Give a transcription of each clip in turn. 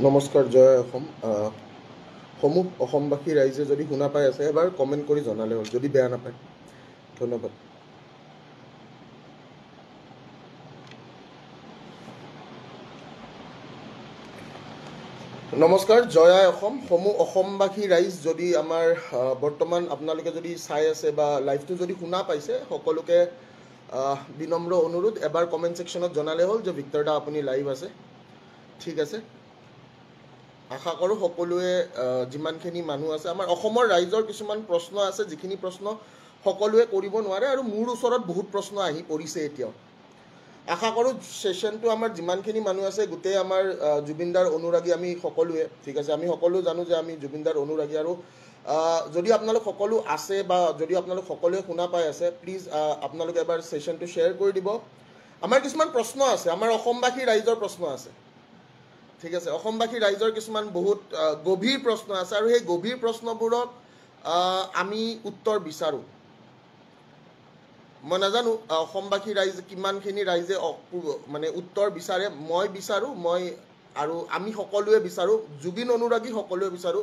নমস্কাৰ জয় অসম সমূহ অসমবাসী ৰাইজে যদি শুনা পাই আছে এবাৰ কমেণ্ট কৰি জনালে হ'ল যদি বেয়া নাপায় ধন্যবাদ নমস্কাৰ জয় অসম সমূহ অসমবাসী ৰাইজ যদি আমাৰ বৰ্তমান আপোনালোকে যদি চাই আছে বা লাইভটো যদি শুনা পাইছে সকলোকে বিনম্ৰ অনুৰোধ এবাৰ কমেণ্ট ছেকশ্যনত জনালে হ'ল যে ভিক্টৰ দা আপুনি লাইভ আছে ঠিক আছে আশা কৰোঁ সকলোৱে যিমানখিনি মানুহ আছে আমাৰ অসমৰ ৰাইজৰ কিছুমান প্ৰশ্ন আছে যিখিনি প্ৰশ্ন সকলোৱে কৰিব নোৱাৰে আৰু মোৰ ওচৰত বহুত প্ৰশ্ন আহি পৰিছে এতিয়াও আশা কৰোঁ সেশনটো আমাৰ যিমানখিনি মানুহ আছে গোটেই আমাৰ জুবিনদাৰ অনুৰাগী আমি সকলোৱে ঠিক আছে আমি সকলো জানো যে আমি জুবিনদাৰ অনুৰাগী আৰু যদি আপোনালোক সকলো আছে বা যদি আপোনালোক সকলোৱে শুনা পাই আছে প্লিজ আপোনালোকে এবাৰ সেশনটো শ্বেয়াৰ কৰি দিব আমাৰ কিছুমান প্ৰশ্ন আছে আমাৰ অসমবাসী ৰাইজৰ প্ৰশ্ন আছে ঠিক আছে অসমবাসী ৰাইজৰ কিছুমান বহুত গভীৰ প্ৰশ্ন আছে আৰু সেই গভীৰ প্ৰশ্নবোৰক আমি উত্তৰ বিচাৰোঁ মই নাজানো অসমবাসী ৰাইজ কিমানখিনি ৰাইজে মানে উত্তৰ বিচাৰে মই বিচাৰোঁ মই আৰু আমি সকলোৱে বিচাৰোঁ জুবিন অনুৰাগী সকলোৱে বিচাৰোঁ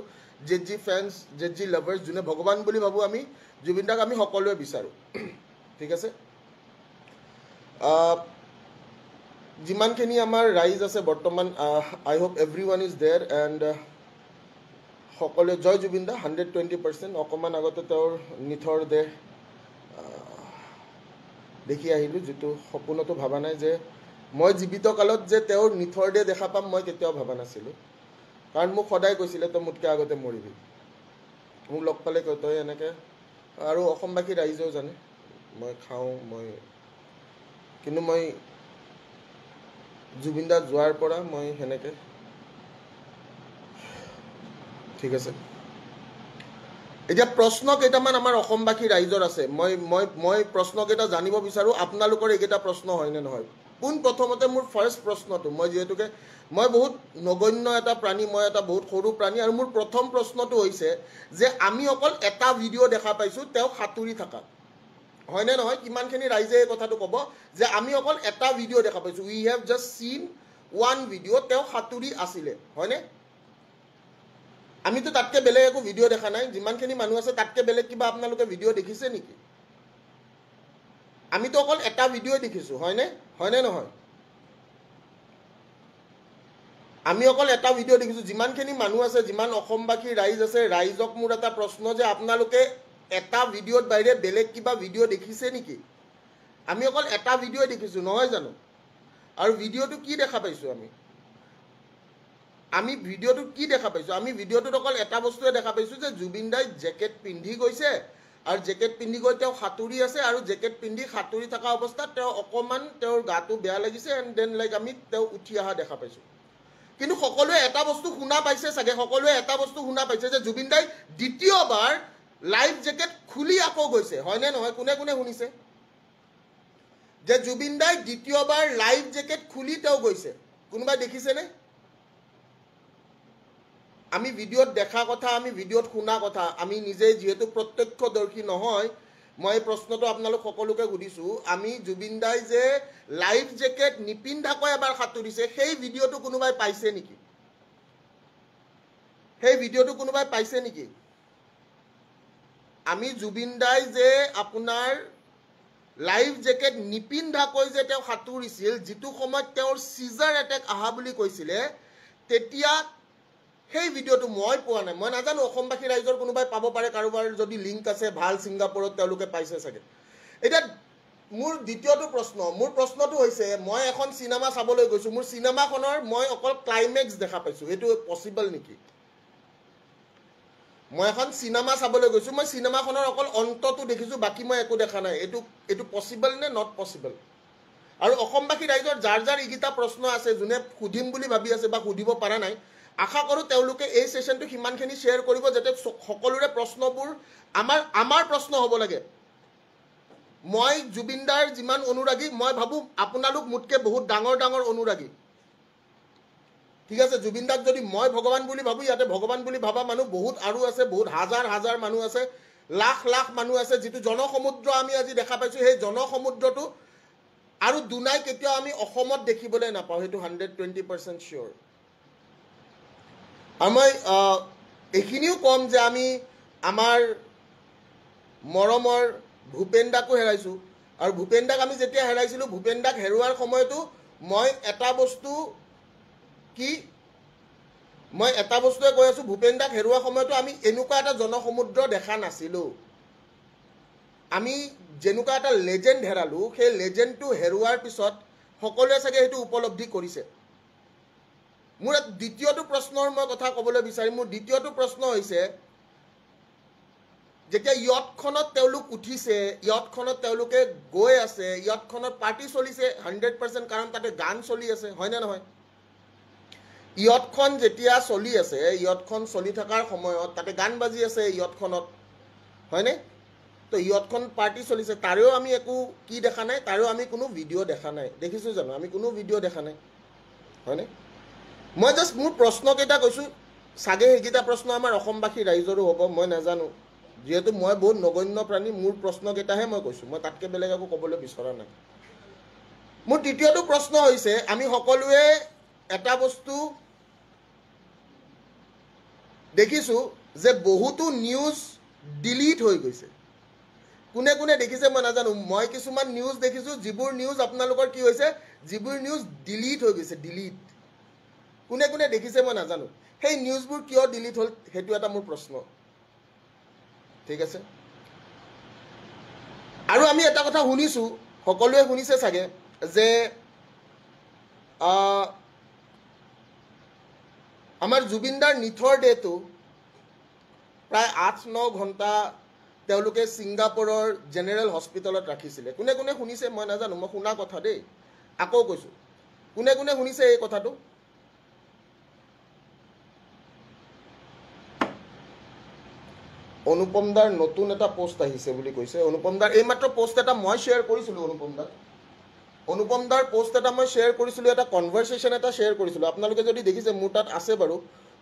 জেজি ফেন্স জেজি লাভাৰ্ছ যোনে ভগৱান বুলি ভাবোঁ আমি জুবিনদাক আমি সকলোৱে বিচাৰোঁ ঠিক আছে যিমানখিনি আমাৰ ৰাইজ আছে বৰ্তমান I hope everyone is there and সকলোৱে জয় জুবিনদা 120% অকণমান আগতে তেওঁৰ নিথৰ দেহ দেখি আহিলোঁ যিটো সপোনতো ভবা নাই যে মই জীৱিত কালত যে তেওঁৰ নিথৰ দেহ দেখা পাম মই কেতিয়াও ভবা নাছিলোঁ কাৰণ মোক সদায় কৈছিলে তই মোতকৈ আগতে মৰিবি মোক লগ পালে কয় তই এনেকৈ আৰু অসমবাসী ৰাইজেও জানে মই খাওঁ কিন্তু মই জুবিনদা যোৱাৰ পৰা মই সেনেকৈ ঠিক আছে এতিয়া প্ৰশ্ন কেইটামান আমাৰ অসমবাসী ৰাইজৰ আছে মই প্ৰশ্নকেইটা জানিব বিচাৰোঁ আপোনালোকৰ এইকেইটা প্ৰশ্ন হয়নে নহয় পোনপ্ৰথমতে মোৰ ফাৰ্ষ্ট প্ৰশ্নটো মই যিহেতুকে মই বহুত নগণ্য এটা প্ৰাণী মই এটা বহুত সৰু প্ৰাণী আৰু মোৰ প্ৰথম প্ৰশ্নটো হৈছে যে আমি অকল এটা ভিডিঅ' দেখা পাইছোঁ তেওঁ সাঁতুৰি থকা হয়নে নহয় কিমানখিনি ৰাইজে এই কথাটো ক'ব যে আমি অকল এটা ভিডিঅ' দেখা পাইছোঁ উই হেভ জাষ্ট চিন ওৱান ভিডিঅ' তেওঁ সাঁতুৰি আছিলে হয়নে আমিতো তাতকৈ বেলেগ একো ভিডিঅ' দেখা নাই যিমানখিনি মানুহ আছে তাতকৈ বেলেগ কিবা আপোনালোকে ভিডিঅ' দেখিছে নেকি আমিতো অকল এটা ভিডিঅ' দেখিছোঁ হয়নে নহয় আমি অকল এটা ভিডিঅ' দেখিছোঁ যিমানখিনি মানুহ আছে যিমান অসমবাসী ৰাইজ আছে ৰাইজক মোৰ এটা প্ৰশ্ন যে আপোনালোকে এটা ভিডিঅ'ত বাহিৰে বেলেগ কিবা ভিডিঅ' দেখিছে নেকি আমি অকল এটা ভিডিঅ' দেখিছোঁ নহয় জানো আৰু ভিডিঅ'টো কি দেখা পাইছোঁ আমি ভিডিঅ'টোত কি দেখা পাইছোঁ আমি ভিডিঅ'টোত অকল এটা বস্তুৱে দেখা পাইছোঁ যে জুবিনদাই জেকেট পিন্ধি গৈছে আৰু জেকেট পিন্ধি গৈ তেওঁ সাঁতুৰি আছে আৰু জেকেট পিন্ধি সাঁতুৰি থকা অৱস্থাত তেওঁ অকণমান তেওঁৰ গাটো বেয়া লাগিছে এণ্ড দেন লাইক আমি তেওঁ উঠি অহা দেখা পাইছোঁ কিন্তু সকলোৱে এটা বস্তু শুনা পাইছে চাগে সকলোৱে এটা বস্তু শুনা পাইছে যে জুবিনদাই দ্বিতীয়বাৰ লাইফ জেকেট খুলি আকৌ গৈছে হয়নে নহয় কোনে কোনে শুনিছে যে জুবিনদাই দ্বিতীয়বাৰ লাইফ জেকেট খুলি তেওঁ গৈছে কোনোবাই দেখিছেনে আমি ভিডিঅ'ত দেখা কথা আমি ভিডিঅ'ত শুনা কথা আমি নিজে যিহেতু প্ৰত্যক্ষদৰ্শী নহয় মই এই প্ৰশ্নটো আপোনালোক সকলোকে সুধিছোঁ আমি জুবিনদাই যে লাইফ জেকেট নিপিন্ধাকৈ এবাৰ সাঁতুৰিছে সেই ভিডিঅ'টো কোনোবাই পাইছে নেকি আমি জুবিনদাই যে আপোনাৰ লাইফ জেকেট নিপিন্ধাকৈ যে তেওঁ সাঁতুৰিছিল যিটো সময়ত তেওঁৰ চিজাৰ এটেক অহা বুলি কৈছিলে তেতিয়া সেই ভিডিঅ'টো মই পোৱা নাই মই নাজানো অসমবাসী ৰাইজৰ কোনোবাই পাব পাৰে কাৰোবাৰ যদি লিংক আছে ভাল ছিংগাপুৰত তেওঁলোকে পাইছে চাগে এতিয়া মোৰ প্ৰশ্নটো হৈছে মই এখন চিনেমা চাবলৈ গৈছোঁ মোৰ চিনেমাখনৰ মই অকল ক্লাইমেক্স দেখা পাইছোঁ এইটো পচিবল নেকি মই এখন চিনেমা চাবলৈ গৈছোঁ মই চিনেমাখনৰ অকল অন্তটো দেখিছোঁ বাকী মই একো দেখা নাই এইটো পচিবল নে নট পচিবল আৰু অসমবাসী ৰাইজৰ যাৰ এইকেইটা প্ৰশ্ন আছে যোনে সুধিম বুলি ভাবি আছে বা সুধিব পৰা নাই আশা কৰোঁ তেওঁলোকে এই ছেশ্যনটো সিমানখিনি শ্বেয়াৰ কৰিব যাতে সকলোৰে প্ৰশ্নবোৰ আমাৰ প্ৰশ্ন হ'ব লাগে মই জুবিনদাৰ যিমান অনুৰাগী মই ভাবোঁ আপোনালোক মোতকৈ বহুত ডাঙৰ অনুৰাগী ঠিক আছে জুবিনদাক যদি মই ভগৱান বুলি ভাবোঁ ইয়াতে ভগৱান বুলি ভাবা মানুহ বহুত আৰু আছে বহুত হাজাৰ মানুহ আছে লাখ মানুহ আছে যিটো জনসমুদ্ৰ আমি আজি দেখা পাইছোঁ সেই জনসমুদ্ৰটো আৰু দুনাই কেতিয়াও আমি অসমত দেখিবলৈ নাপাওঁ সেইটো 120% চিয়'ৰ আৰু মই এইখিনিও ক'ম যে আমি আমাৰ মৰমৰ ভূপেন দাকো হেৰাইছোঁ আৰু ভূপেন দাক আমি যেতিয়া হেৰাইছিলোঁ ভূপেন দাক হেৰুৱাৰ সময়তো মই এটা বস্তুৱে কৈ আছোঁ ভূপেন দাক হেৰুৱাৰ সময়তো আমি এনেকুৱা এটা জনসমুদ্ৰ দেখা নাছিলোঁ আমি যেনেকুৱা এটা লেজেণ্ড হেৰালোঁ সেই লেজেণ্ডটো হেৰুৱাৰ পিছত সকলোৱে চাগে সেইটো উপলব্ধি কৰিছে মোৰ দ্বিতীয়টো প্ৰশ্নৰ মই কথা ক'বলৈ বিচাৰিম মোৰ দ্বিতীয়টো প্ৰশ্ন হৈছে যেতিয়া ইয়টখনত তেওঁলোক উঠিছে ইয়টখনত তেওঁলোকে গৈ আছে ইয়টখনত পাৰ্টি চলিছে 100% কাৰণ তাতে গান চলি আছে হয়নে নহয় ইয়টখন যেতিয়া চলি আছে ইয়টখন চলি থকাৰ সময়ত তাতে গান বাজি আছে ইয়টখনত হয়নে তো ইয়টখন পাৰ্টি চলিছে তাৰেও আমি একো কি দেখা নাই তাৰেও আমি কোনো ভিডিঅ' দেখা নাই দেখিছোঁ জানো আমি কোনো ভিডিঅ' দেখা নাই হয়নে মই জাষ্ট মোৰ প্ৰশ্নকেইটা কৈছোঁ চাগে সেইকেইটা প্ৰশ্ন আমাৰ অসমবাসী ৰাইজৰো হ'ব মই নাজানো যেহেতু মই বহুত নগণ্য প্ৰাণী মোৰ প্ৰশ্নকেইটাহে মই কৈছোঁ মই তাতকৈ বেলেগ একো ক'বলৈ বিচৰা নাই মোৰ তৃতীয়টো প্ৰশ্ন হৈছে আমি সকলোৱে এটা বস্তু দেখিছোঁ যে বহুতো নিউজ ডিলিট হৈ গৈছে কোনে কোনে দেখিছে মই নাজানো মই কিছুমান নিউজ দেখিছোঁ যিবোৰ নিউজ আপোনালোকৰ কি হৈছে যিবোৰ নিউজ ডিলিট হৈ গৈছে ডিলিট কোনে কোনে দেখিছে মই নাজানো সেই নিউজবোৰ কিয় ডিলিট হ'ল সেইটো এটা মোৰ প্ৰশ্ন ঠিক আছে আৰু আমি এটা কথা শুনিছোঁ সকলোৱে শুনিছে চাগে যে আমাৰ জুবিনদাৰ নিথৰ ডেটো প্ৰায় 8-9 ঘণ্টা তেওঁলোকে ছিংগাপুৰৰ জেনেৰেল হস্পিটেলত ৰাখিছিলে কোনে কোনে শুনিছে মই নাজানো মই শুনা কথা দেই আকৌ কৈছোঁ কোনে কোনে শুনিছে এই কথাটো অনুপম দাৰ নতুন এটা পোষ্ট আহিছে বুলি কৈছে অনুপম দাৰ এইমাত্ৰ পোষ্ট এটা মই শ্বেয়াৰ কৰিছিলোঁ অনুপম দাৰ পোষ্ট এটা মই শ্বেয়াৰ কৰিছিলোঁ এটা কনভাৰচেশ্যন এটা শ্বেয়াৰ কৰিছিলোঁ আপোনালোকে যদি দেখিছে মোৰ তাত আছে বাৰু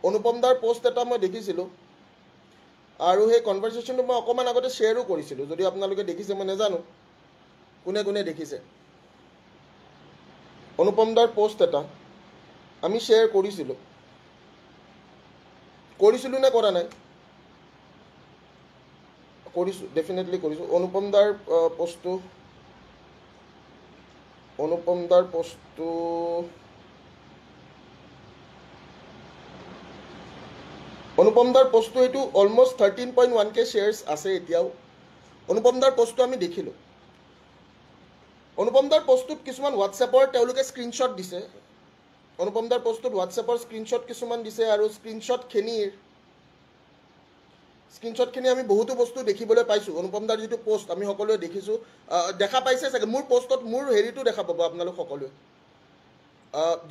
অনুপম দাৰ পোষ্ট এটা মই দেখিছিলোঁ আৰু সেই কনভাৰচেশ্যনটো মই অকণমান আগতে শ্বেয়াৰো কৰিছিলোঁ যদি আপোনালোকে দেখিছে মই নাজানো কোনে কোনে দেখিছে অনুপম দাৰ পোষ্ট এটা আমি শ্বেয়াৰ কৰিছিলোঁ নে কৰা নাই কৰিছোঁ ডেফিনেটলি কৰিছোঁ অনুপম দাৰ পোষ্টটো এইটো অলমষ্ট 13.1K শ্বেয়াৰ্ছ আছে এতিয়াও অনুপম দাৰ পোষ্টটো আমি দেখিলোঁ অনুপম দাৰ পোষ্টটোত কিছুমান হোৱাটছএপৰ তেওঁলোকে স্ক্ৰীনশ্বট দিছে অনুপম দাৰ পোষ্টটোত হোৱাটছএপৰ স্ক্ৰীনশ্বট কিছুমান দিছে আৰু স্ক্ৰীনশ্বটখিনি আমি বহুতো বস্তু দেখিবলৈ পাইছোঁ অনুপম দাৰ যিটো পোষ্ট আমি সকলোৱে দেখিছোঁ দেখা পাইছে চাগে মোৰ পোষ্টত মোৰ হেৰিটো দেখা পাব আপোনালোক সকলোৱে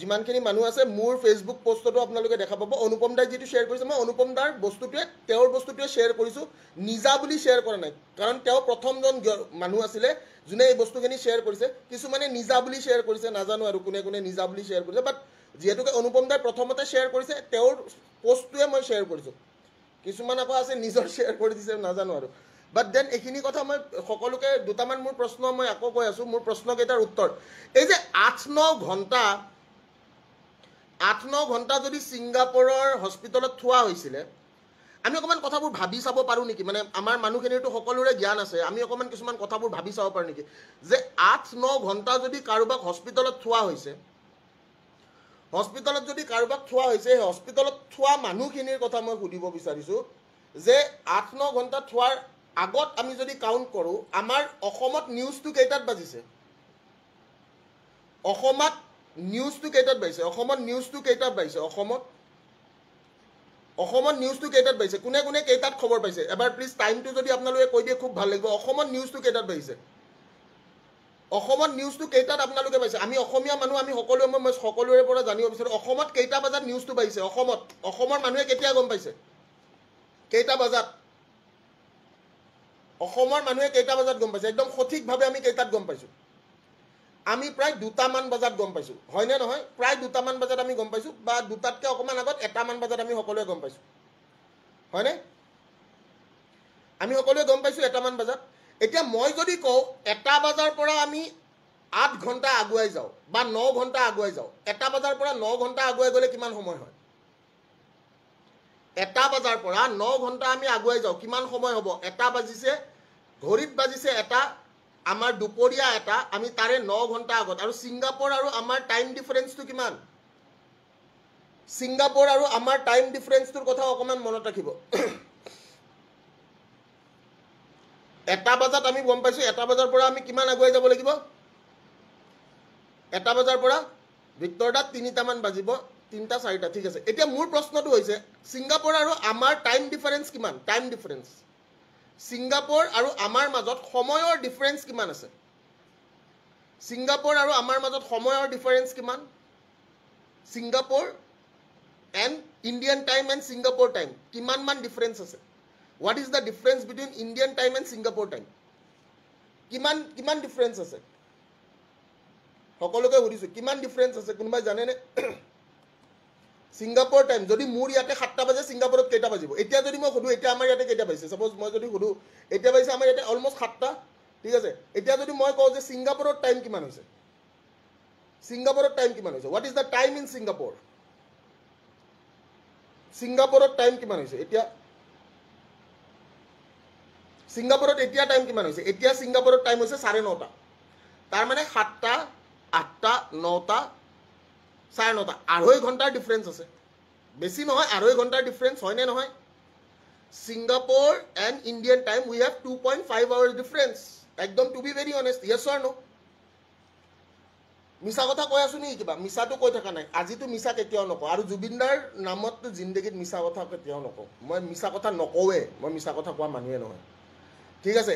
যিমানখিনি মানুহ আছে মোৰ ফেচবুক পোষ্টতো আপোনালোকে দেখা পাব অনুপম দাই যিটো শ্বেয়াৰ কৰিছে মই অনুপম দাৰ তেওঁৰ বস্তুটোৱে শ্বেয়াৰ কৰিছোঁ নিজা বুলি শ্বেয়াৰ কৰা নাই কাৰণ তেওঁ প্ৰথমজন মানুহ আছিলে যোনে এই বস্তুখিনি শ্বেয়াৰ কৰিছে কিছুমানে নিজা বুলি শ্বেয়াৰ কৰিছে নাজানো আৰু কোনে কোনে নিজা বুলি শ্বেয়াৰ কৰিছে বাট যিহেতুকে অনুপম দাই প্ৰথমতে শ্বেয়াৰ কৰিছে তেওঁৰ পোষ্টটোৱে মই শ্বেয়াৰ কৰিছোঁ কিছুমান আকৌ আছে নিজৰ শ্বেয়াৰ কৰি দিছে নাজানো আৰু বাট দেন এইখিনি কথা মই সকলোকে দুটামান মোৰ প্ৰশ্ন মই আকৌ কৈ আছোঁ মোৰ প্ৰশ্নকেইটাৰ উত্তৰ এই যে 8-9 ঘণ্টা যদি ছিংগাপুৰৰ হস্পিটেলত থোৱা হৈছিলে আমি অকণমান কথাবোৰ ভাবি চাব পাৰোঁ নেকি মানে আমাৰ মানুহখিনিৰতো সকলোৰে জ্ঞান আছে আমি অকণমান কিছুমান কথাবোৰ ভাবি চাব পাৰোঁ নেকি যে 8-9 ঘণ্টা যদি কাৰোবাক হস্পিটেলত থোৱা হৈছে সেই হস্পিটেলত থোৱা মানুহখিনিৰ কথা মই সুধিব বিচাৰিছোঁ যে 8-9 ঘণ্টা থোৱাৰ আগত আমি যদি কাউণ্ট কৰোঁ আমাৰ অসমত নিউজটো কেইটাত বাজিছে অসমত নিউজটো কেইটাত বাজিছে কোনে কোনে কেইটাত খবৰ পাইছে এবাৰ প্লিজ টাইমটো যদি আপোনালোকে কৈ দিয়ে খুব ভাল লাগিব অসমত নিউজটো কেইটাত বাজিছে অসমত নিউজটো কেইটাত আপোনালোকে পাইছে আমি অসমীয়া মানুহ আমি মই সকলোৰে পৰা জানিব বিচাৰোঁ অসমত কেইটা বজাত নিউজটো পাইছে অসমৰ মানুহে কেতিয়া গম পাইছে কেইটা বজাত অসমৰ মানুহে কেইটা বজাত গম পাইছে একদম সঠিকভাৱে আমি কেইটাত গম পাইছোঁ আমি প্ৰায় 2টামান বজাত গম পাইছোঁ হয়নে নহয় প্ৰায় 2টামান বজাত আমি গম পাইছোঁ বা 2টাতকৈ অকণমান আগত 1টামান বজাত আমি সকলোৱে গম পাইছোঁ হয়নে আমি সকলোৱে গম পাইছোঁ 1টামান বজাত এতিয়া মই যদি কওঁ 1টা বজাৰ পৰা আমি 8 ঘণ্টা আগুৱাই যাওঁ বা 9 ঘণ্টা আগুৱাই যাওঁ 1টা বজাৰ পৰা 9 ঘণ্টা আগুৱাই গ'লে কিমান সময় হয় এটা বজাৰ পৰা 9 ঘণ্টা আমি আগুৱাই যাওঁ কিমান সময় হ'ব এটা বাজিছে ঘড়ীত বাজিছে এটা আমাৰ দুপৰীয়া এটা আমি তাৰে 9 ঘণ্টা আগত আৰু সিংগাপুৰ আৰু আমাৰ টাইম ডিফাৰেন্সটো কিমান সিংগাপুৰ আৰু আমাৰ টাইম ডিফাৰেন্সটোৰ কথা অকমান মনত ৰাখিব এটা বজাত আমি গম পাইছো এটা বজাৰ পৰা আমি কিমান আগুৱাই যাব লাগিব এটা বজাৰ পৰা ভিক্টৰ দা 3টা মান বাজিব 3টা 4টা ঠিক আছে এতিয়া মোৰ প্ৰশ্নটো হৈছে সিংগাপুৰ আৰু আমাৰ টাইম ডিফাৰেন্স কিমান টাইম ডিফাৰেন্স সিংগাপুৰ আৰু আমাৰ মাজত সময়ৰ ডিফাৰেন্স কিমান আছে সিংগাপুৰ আৰু আমাৰ মাজত সময়ৰ ডিফাৰেন্স কিমান সিংগাপুৰ and Indian time and Singapore time kiman man difference ase what is the difference between Indian time and Singapore time kiman difference ase hokoloke hurisu kiman difference ase kunba jane ne Singapore time jodi mur yate 7 ta baje Singapore ot keita bajibo etia jodi moi hodu etia amar yate keita baise suppose moi jodi hodu etia baise amar yate almost 7 ta ঠিক আছে etia jodi moi কও je Singapore ot time kiman hoise Singapore ot time kiman hoise what is the time in Singapore সিংগাপুৰত time কিমান হৈছে এতিয়া সিংগাপুৰত এতিয়া time কিমান হৈছে এতিয়া সিংগাপুৰত টাইম হৈছে 9:30 তাৰ মানে 7টা 8টা 9টা 9:30 আঢ়ৈ ঘণ্টাৰ ডিফাৰেন্স আছে বেছি নহয় আঢ়ৈ ঘণ্টাৰ ডিফাৰেন্স হয় নে নহয় Singapore and Indian time we have 2.5 hours difference একদম to be very honest yes or no মিছা কথা কৈ আছো নেকি কিবা মিছাটো কৈ থকা নাই আজিতো মিছা কেতিয়াও নকওঁ আৰু জুবিনদাৰ নামততো জিন্দগীত মিছা কথা কেতিয়াও নকওঁ মই মিছা কথা নকওঁৱে মই মিছা কথা কোৱা মানুহে নহয় ঠিক আছে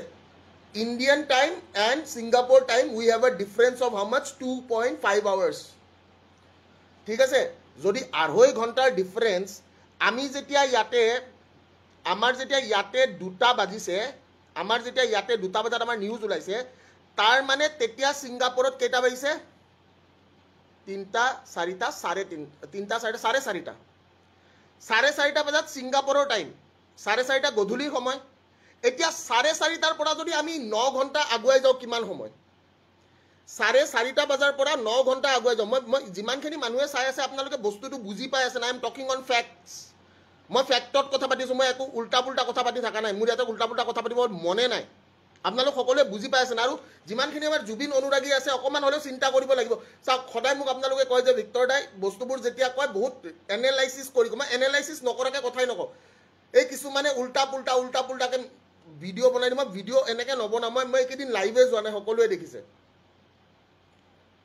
Indian time and Singapore time we have a difference of how much 2.5 hours ঠিক আছে যদি আঢ়ৈ ঘণ্টাৰ ডিফাৰেন্স আমি যেতিয়া ইয়াতে আমাৰ যেতিয়া ইয়াতে 2টা বাজিছে আমাৰ যেতিয়া ইয়াতে 2টা বজাত আমাৰ নিউজ ওলাইছে তাৰ মানে তেতিয়া সিংগাপুৰত কেইটা বাজিছে 3টা 4টা 3:30 4:30 4:30 বজাত সিংগাপুৰৰ টাইম 4:30 গধূলিৰ সময় এতিয়া 4:30 পৰা যদি আমি 9 ঘণ্টা আগুৱাই যাওঁ কিমান সময় 4:30 বজাৰ পৰা 9 ঘণ্টা আগুৱাই যাওঁ মই যিমানখিনি মানুহে চাই আছে আপোনালোকে বস্তুটো বুজি পাই আছে না I am talking on facts মই ফ্যাক্টত কথা পাতিছো মই একো উল্টা পুল্টা কথা পাতি থকা নাই মোৰ ইয়াতে উল্টা পুল্টা কথা পাতিব মনে নাই আপোনালোক সকলোৱে বুজি পাই আছে না আৰু যিমানখিনি আমাৰ জুবিন অনুৰাগী আছে অকমান হলেও চিন্তা কৰিব লাগিব চাওক সদায় মোক আপোনালোকে কয় যে ভিক্টৰ দাই বস্তুবোৰ যেতিয়া কয় বহুত এনালাইসিস কৰি মই এনালাইসিস নকৰাকে কথাই নকওঁ এই কিছুমানে উল্টা পুল্টাকে ভিডিঅ' বনাই মই ভিডিঅ' এনেকে নবনাও মই একেদিন লাইভে যোৱা নাই সকলোৱে দেখিছে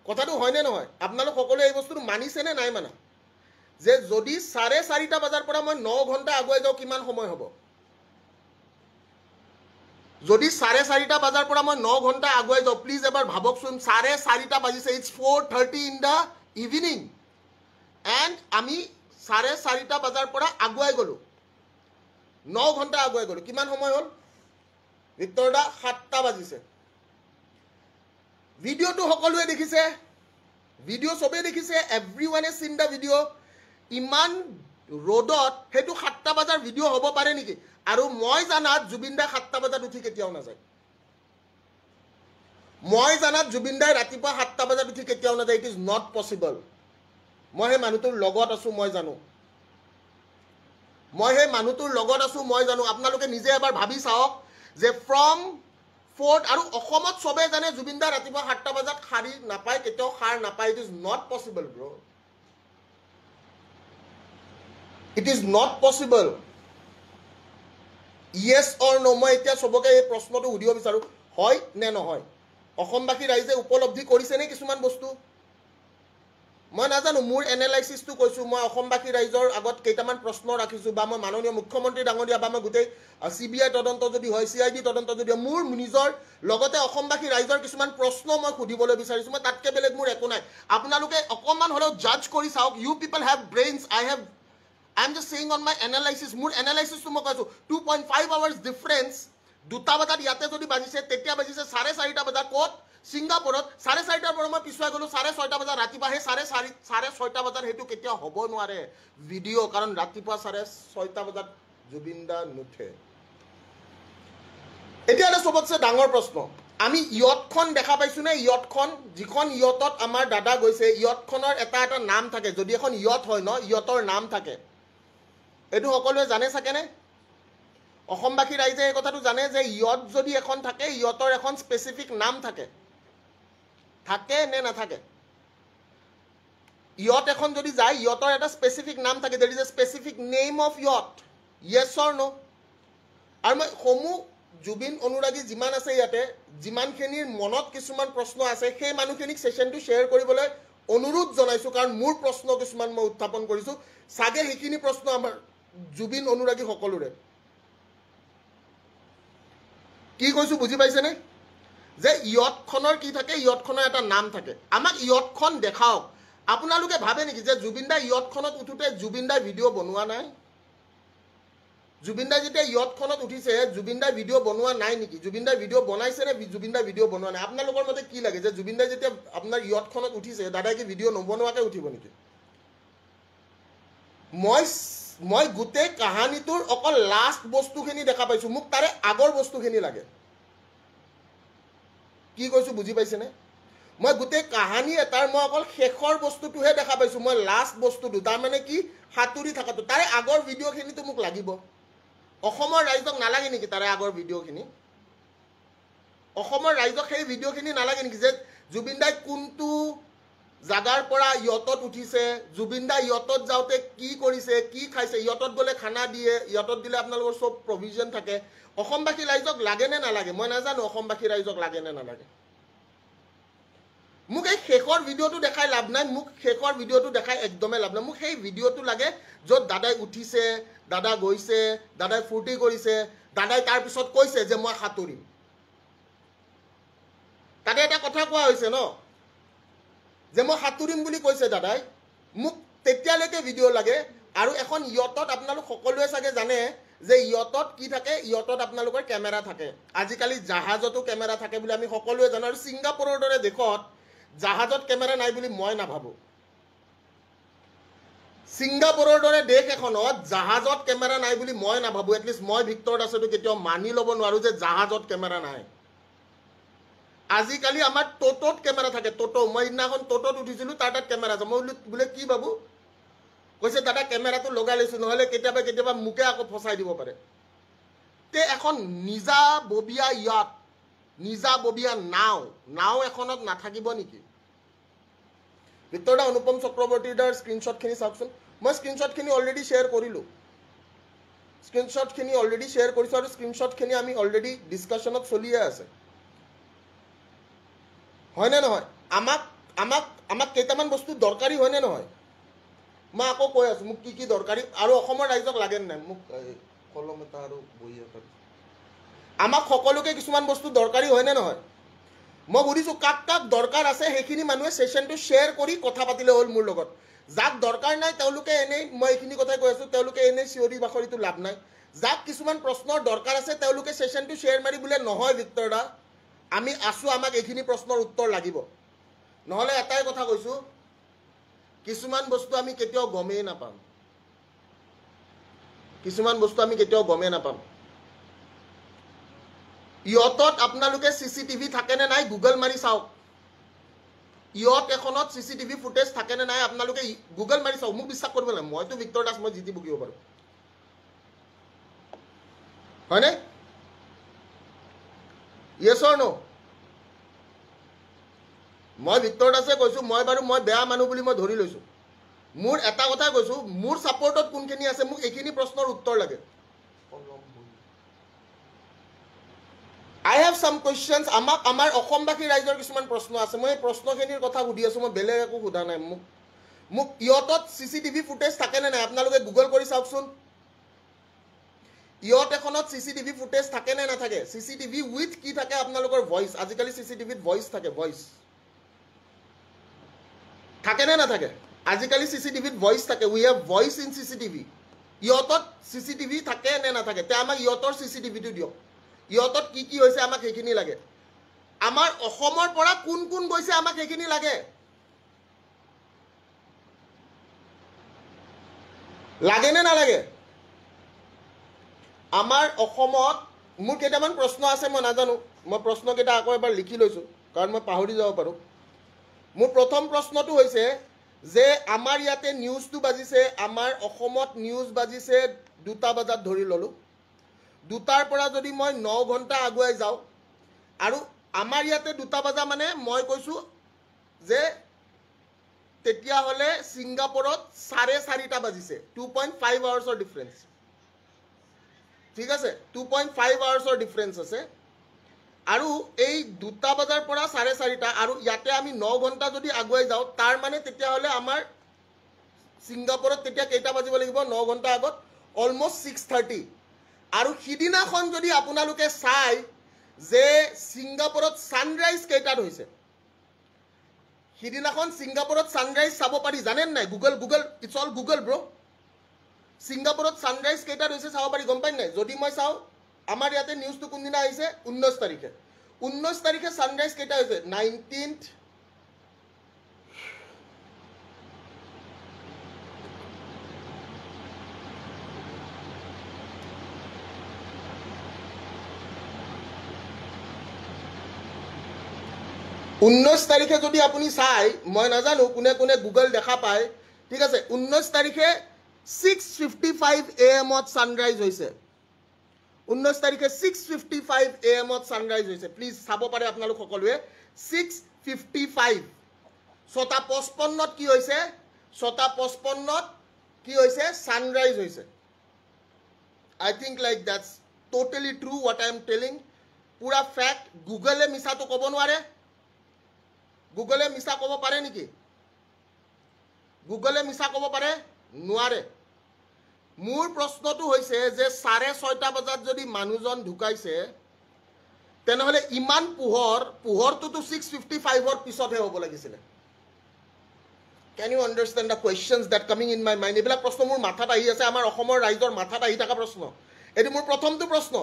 কথাটো হয়নে নহয় আপোনালোক সকলোৱে এই বস্তুটো মানিছে নে নাই মানা যে যদি 4:30 বজাৰ পৰা মই 9 ঘণ্টা আগুৱাই যাওঁ কিমান সময় হ'ব যদি 4:30 বজাৰ পৰা মই 9 ঘণ্টা আগুৱাই যাওঁ প্লিজ এবাৰ ভাবকচোন 4:30 বাজিছে it's 4:30 in the evening and আমি 4:30 বজাৰ পৰা আগুৱাই গলো 9 ঘণ্টা আগুৱাই গলো কিমান সময় হ'ল ভিক্টৰ দা 7টা বাজিছে ভিডিঅ'টো সকলোৱে দেখিছে ভিডিঅ' সবে দেখিছে এভৰিৱান এজ সিন দা ভিডিঅ' ইমান ৰ'দত হেতু 7টা বজাৰ ভিডিঅ' হ'ব পাৰে নেকি আৰু মই জানাত জুবিনদা 7টা বজাত উঠি কেতিয়াও নাযায় মই জানাত জুবিনদাই ৰাতিপুৱা 7টা বজাত উঠি কেতিয়াও নাযায় ইট ইজ নট পসিবল মই হে মানুহটোৰ লগত আছো মই জানো আপোনালোকে নিজে এবাৰ ভাবি চাওক যে ফ্ৰম ফোৰ্ট আৰু অসমত সবে জানে জুবিনদা ৰাতিপুৱা 7টা বজাত খাৰি নাপায় কেতিয়াও খাৰ নাপায় it is not possible bro it is not possible yes or no মই এতিয়া সবকে এই প্ৰশ্নটো উদিব বিচাৰো হয় নে নহয় অসমবাসী ৰাইজে উপলব্ধি কৰিছে নে কিছুমান বস্তু মই নাজানো মোৰ এনালাইসিসটো কৈছো মই অসমবাসী ৰাইজৰ আগত কেইটামান প্ৰশ্ন ৰাখিছো বা মই মাননীয় মুখ্যমন্ত্ৰী ডাঙৰীয়া বা মই গোটেই সিবিআই তদন্ত যদি হয় সিআইডি তদন্ত যদি মোৰ নিজৰ লগতে অসমবাসী ৰাইজৰ কিছুমান প্ৰশ্ন মই খুদিবলৈ বিচাৰিছো মই তাতকে বেলেগ মোৰ একো নাই আপোনালোকে অকমান হলেও জাজ কৰি চাওক you people have brains I am just saying on my analysis মোৰ analysis to মই কৈছো 2.5 hours difference 2টা বজাত ইয়াতে যদি বাজিছে তেতিয়া বাজিছে 4:30 বজাত কোত সিংগাপুৰত 4:30 পৰা মই পিছুৱাই গলো 6:30 বজাত ৰাতিপুৱা হে 6:30 বজাত হেতু কেতিয়া হ'ব নোৱাৰে ভিডিঅ' কাৰণ ৰাতিপুৱা 6:30 বজাত জুবিনদা নুঠে এতিয়া এটা সবতছে ডাঙৰ প্ৰশ্ন আমি ইয়তখন দেখা পাইছো নে ইয়তখন যিখন ইয়তত আমাৰ দাদা গৈছে ইয়তখনৰ এটা নাম থাকে যদি এখন ইয়ত হয় ন ইয়তৰ নাম থাকে এইটো সকলোৱে জানে চাগেনে অসমবাসী ৰাইজে এই কথাটো জানে যে ইয়ত যদি এখন থাকে ইয়তৰ এখন স্পেচিফিক নাম থাকে থাকে নে নাথাকে ইয়ত এখন যদি যায় ইয়তৰ এটা স্পেচিফিক নাম থাকে there is a specific name of ইয়ত ইয়েছ অৰ নো আৰু মই সমূহ জুবিন অনুৰাগী যিমান আছে ইয়াতে যিমানখিনিৰ মনত কিছুমান প্ৰশ্ন আছে সেই মানুহখিনিক সেশনটো শ্বেয়াৰ কৰিবলৈ অনুৰোধ জনাইছো কাৰণ মোৰ প্ৰশ্ন কিছুমান মই উত্থাপন কৰিছো সাগে সেইখিনি প্ৰশ্ন আমাৰ জুবিন অনুৰাগী সকলোৰে কি কৈছো বুজি পাইছেনে যে ইয়তখনৰ কি থাকে ইয়তখনৰ এটা নাম থাকে আমাক ইয়তখন দেখাওক আপোনালোকে ভাবে নেকি যে জুবিনদা ইয়তখনত উঠুতে জুবিনদাৰ ভিডিঅ' বনোৱা নাই জুবিনদা যেতিয়া ইয়তখনত উঠিছে জুবিনদাৰ ভিডিঅ' বনোৱা নাই নেকি জুবিনদাৰ ভিডিঅ' বনাইছে নে জুবিনদাৰ ভিডিঅ' বনোৱা নাই আপোনালোকৰ মতে কি লাগে যে জুবিনদাই যেতিয়া আপোনাৰ ইয়তখনত উঠিছে দাদাই কি ভিডিঅ' নবনোৱাকে উঠিব নেকি মই গোটেই কাহিনীটোৰ অকল লাষ্ট বস্তুখিনি দেখা পাইছো মোক তাৰে আগৰ বস্তুখিনি লাগে কি কৈছো বুজি পাইছেনে মই গোটেই কাহিনী এটাৰ মই অকল শেষৰ বস্তুটোহে দেখা পাইছো মই লাষ্ট বস্তুটো তাৰ মানে কি হাতুৰি থাকাটো তাৰে আগৰ ভিডিঅ'খিনিটো মোক লাগিব অসমৰ ৰাইজক নালাগে নেকি তাৰে আগৰ ভিডিঅ'খিনি অসমৰ ৰাইজক সেই ভিডিঅ'খিনি নালাগে নেকি যে জুবিনদাই কোনটো জাগাৰ পৰা ইয়তত উঠিছে জুবিনদা ইয়তত যাওঁতে কি কৰিছে কি খাইছে ইয়তত গ'লে খানা দিয়ে ইয়তত দিলে আপোনালোকৰ সব প্ৰভিজন থাকে অসমবাসী ৰাইজক লাগে নে নালাগে মই নাজানো অসমবাসী ৰাইজক লাগে নে নালাগে মোক এই শেষৰ ভিডিঅ'টো দেখাই লাভ নাই মোক শেষৰ ভিডিঅ'টো দেখাই একদমে লাভ নাই মোক সেই ভিডিঅ'টো লাগে য'ত দাদাই উঠিছে দাদা গৈছে দাদাই ফূৰ্তি কৰিছে দাদাই তাৰ পিছত কৈছে যে মই সাঁতুৰিম তাতে এটা কথা কোৱা হৈছে ন যে মই সাঁতুৰিম বুলি কৈছে দাদাই মোক তেতিয়ালৈকে ভিডিঅ' লাগে আৰু এখন ইয়তত আপোনালোক সকলোৱে চাগে জানে যে ইয়তত কি থাকে ইয়তত আপোনালোকৰ কেমেৰা থাকে আজিকালি জাহাজতো কেমেৰা থাকে বুলি আমি সকলোৱে জানো আৰু ছিংগাপুৰৰ দৰে দেশত জাহাজত কেমেৰা নাই বুলি মই নাভাবো ছিংগাপুৰৰ দৰে দেশ এখনত জাহাজত কেমেৰা নাই বুলি মই নাভাবো এটলিষ্ট মই ভিক্টৰ দাসটো কেতিয়াও মানি ল'ব নোৱাৰো যে জাহাজত কেমেৰা নাই আজিকালি আমাৰ টোটোত কেমেৰা থাকে টোটো মই ইদিনাখন টোটোত উঠিছিলো তাৰ তাত কেমেৰা আছে মই বোলে কি বাবু কৈছে দাদা কেমেৰাটো লগাই লৈছো নহলে কেতিয়াবা মুকে আকৌ ফসাই দিব পাৰে তে এখন নিজা ববিয়া ইয়াত নিজা ববিয়া নাও এখনত নাথাকিব নেকি ভিক্টৰ দা অনুপম চক্ৰৱৰ্তীৰ দাৰ স্ক্ৰীনশ্বটখিনি চাওকচোন মই স্ক্ৰীনশ্বটখিনি অলৰেডি শ্বেয়াৰ কৰিলোঁ স্ক্ৰীনশ্বটখিনি অলৰেডি শ্বেয়াৰ কৰিছোঁ আৰু স্ক্ৰীনশ্বটখিনি আমি অলৰেডি ডিছকাশ্যনত চলিয়ে আছে হয়নে নহয় আমাক কেইটামান বস্তু দৰকাৰী হয়নে নহয় মই আকৌ কৈ আছোঁ মোক কি দৰকাৰী আৰু অসমৰ ৰাইজক লাগে নাই মোক কলম এটা আৰু বহি আছে আমাক সকলোকে কিছুমান বস্তু দৰকাৰী হয়নে নহয় মই বুজিছোঁ কাক দৰকাৰ আছে সেইখিনি মানুহে সেশনটো শ্বেয়াৰ কৰি কথা পাতিলে হ'ল মোৰ লগত যাক দৰকাৰ নাই তেওঁলোকে এনেই মই এইখিনি কথাই কৈ আছোঁ তেওঁলোকে এনেই চিঞৰি বাখৰিটো লাভ নাই যাক কিছুমান প্ৰশ্নৰ দৰকাৰ আছে তেওঁলোকে সেশনটো শ্বেয়াৰ মাৰি বোলে নহয় ভিক্টৰ দা আমি আছোঁ আমাক এইখিনি প্ৰশ্নৰ উত্তৰ লাগিব নহ'লে এটাই কথা কৈছোঁ কিছুমান বস্তু আমি কেতিয়াও গমেই নাপাম ইয়তত আপোনালোকে চিচিটিভি থাকে নে নাই গুগল মাৰি চাওক ইয়ত এখনত চিচিটিভি ফুটেজ থাকে নে নাই আপোনালোকে গুগল মাৰি চাওক মোক বিশ্বাস কৰিব লাগে মইতো ভিক্টৰ দাস মই জিতি বকিব পাৰোঁ হয়নে ইয়েছ অৰ নো মই ভিক্টৰ দাসে কৈছোঁ মই বেয়া মানুহ বুলি মই ধৰি লৈছোঁ মোৰ এটা কথাই কৈছোঁ মোৰ ছাপৰ্টত কোনখিনি আছে মোক এইখিনি প্ৰশ্নৰ উত্তৰ লাগে I have some questions আমাৰ অসমবাসী ৰাইজৰ কিছুমান প্ৰশ্ন আছে মই এই প্ৰশ্নখিনিৰ কথা সুধি আছোঁ মই বেলেগ একো সোধা নাই মোক ইয়তত চিচিটিভি ফুটেজ থাকে নে নাই আপোনালোকে গুগল কৰি চাওকচোন ইয়ত এখনত চিচিটিভি ফুটেজ থাকে নে নাথাকে চিচিটিভি উইথ কি থাকে আপোনালোকৰ ভইচ আজিকালি চিচিটিভিত ভইচ থাকে ভইচ থাকে নে নাথাকে আজিকালি চিচিটিভিত ভইচ থাকে we have voice in CCTV ইয়তত চিচিটিভি থাকে নে নাথাকে তে আমাক ইয়তৰ চিচিটিভিটো দিয়ক ইয়তত কি হৈছে আমাক সেইখিনি লাগে আমাৰ অসমৰ পৰা কোন গৈছে আমাক সেইখিনি লাগে লাগে নে নালাগে আমাৰ অসমত মোৰ কেইটামান প্ৰশ্ন আছে মই নাজানো মই প্ৰশ্নকেইটা আকৌ এবাৰ লিখি লৈছোঁ কাৰণ মই পাহৰি যাব পাৰোঁ মোৰ প্ৰথম প্ৰশ্নটো হৈছে যে আমাৰ ইয়াতে নিউজটো বাজিছে আমাৰ অসমত নিউজ বাজিছে 2টা বজাত ধৰি ললো 2টাৰ পৰা যদি মই 9 ঘণ্টা আগুৱাই যাওঁ আৰু আমাৰ ইয়াতে 2টা বজা মানে মই কৈছো যে তেতিয়া হলে সিঙ্গাপুৰত 4:30টা বাজিছে 2.5 আৱাৰ্ছৰ ডিফাৰেন্স ঠিক আছে 2.5 আৱাৰ্ছৰ ডিফাৰেন্স আছে আৰু এই 2টা বজাৰ পৰা 4:30টা আৰু ইয়াতে আমি 9 ঘণ্টা যদি আগুৱাই যাওঁ তাৰ মানে তেতিয়া হলে আমাৰ সিঙ্গাপুৰত তেতিয়া কেইটা বাজিব লাগিব 9 ঘণ্টা আগত অলমোস্ট 6:30 আৰু হিদিনাখন যদি আপোনালোকে চাই যে সিঙ্গাপুৰত সানৰাইজ কেইটাত হৈছে হিদিনাখন সিঙ্গাপুৰত সানৰাইজ চাব পাৰি জানেন নাই Google it's all Google bro সিঙ্গাপুৰত সানৰাইজ কেইটাত হৈছে চাব পাৰি গম পাই নাই যদি মই চাও আমাৰ ইয়াতে নিউজটো কোন দিনা আহিছে 19 তাৰিখে সানৰাইজ কেইটা হৈছে 19th তাৰিখে যদি আপুনি চাই মই নাজানো কোনে কোনে গুগল দেখা পায় ঠিক আছে 19 তাৰিখে 6:55 AM ত সানৰাইজ হৈছে 19 তাৰিখে 6:55 AM ত সানৰাইজ হৈছে প্লিজ চাব পাৰে আপোনালোক সকলোৱে 6:55 7:55 ত কি হৈছে 7:55 ত কি হৈছে সানৰাইজ হৈছে I think like that's totally true what I am telling পুৰা ফ্যাক্ট গুগলে মিছাটো ক'ব নোৱাৰে গুগলে মিছা ক'ব পাৰে নেকি গুগলে মিছা ক'ব পাৰে নোৱাৰে মোৰ প্ৰশ্নটো হৈছে যে 6:30 বজাত যদি মানুহজন ঢুকাইছে তেনেহলে ইমান পোহৰটোতো 6:55 ৰ পিছতহে হ'ব লাগিছিল Can you understand the questions that coming in my mind এবিলাক প্ৰশ্ন মোৰ মাথাত আহি আছে আমাৰ অসমৰ ৰাইজৰ মাথাত আহি থকা প্ৰশ্ন এটো মোৰ প্ৰথমটো প্ৰশ্ন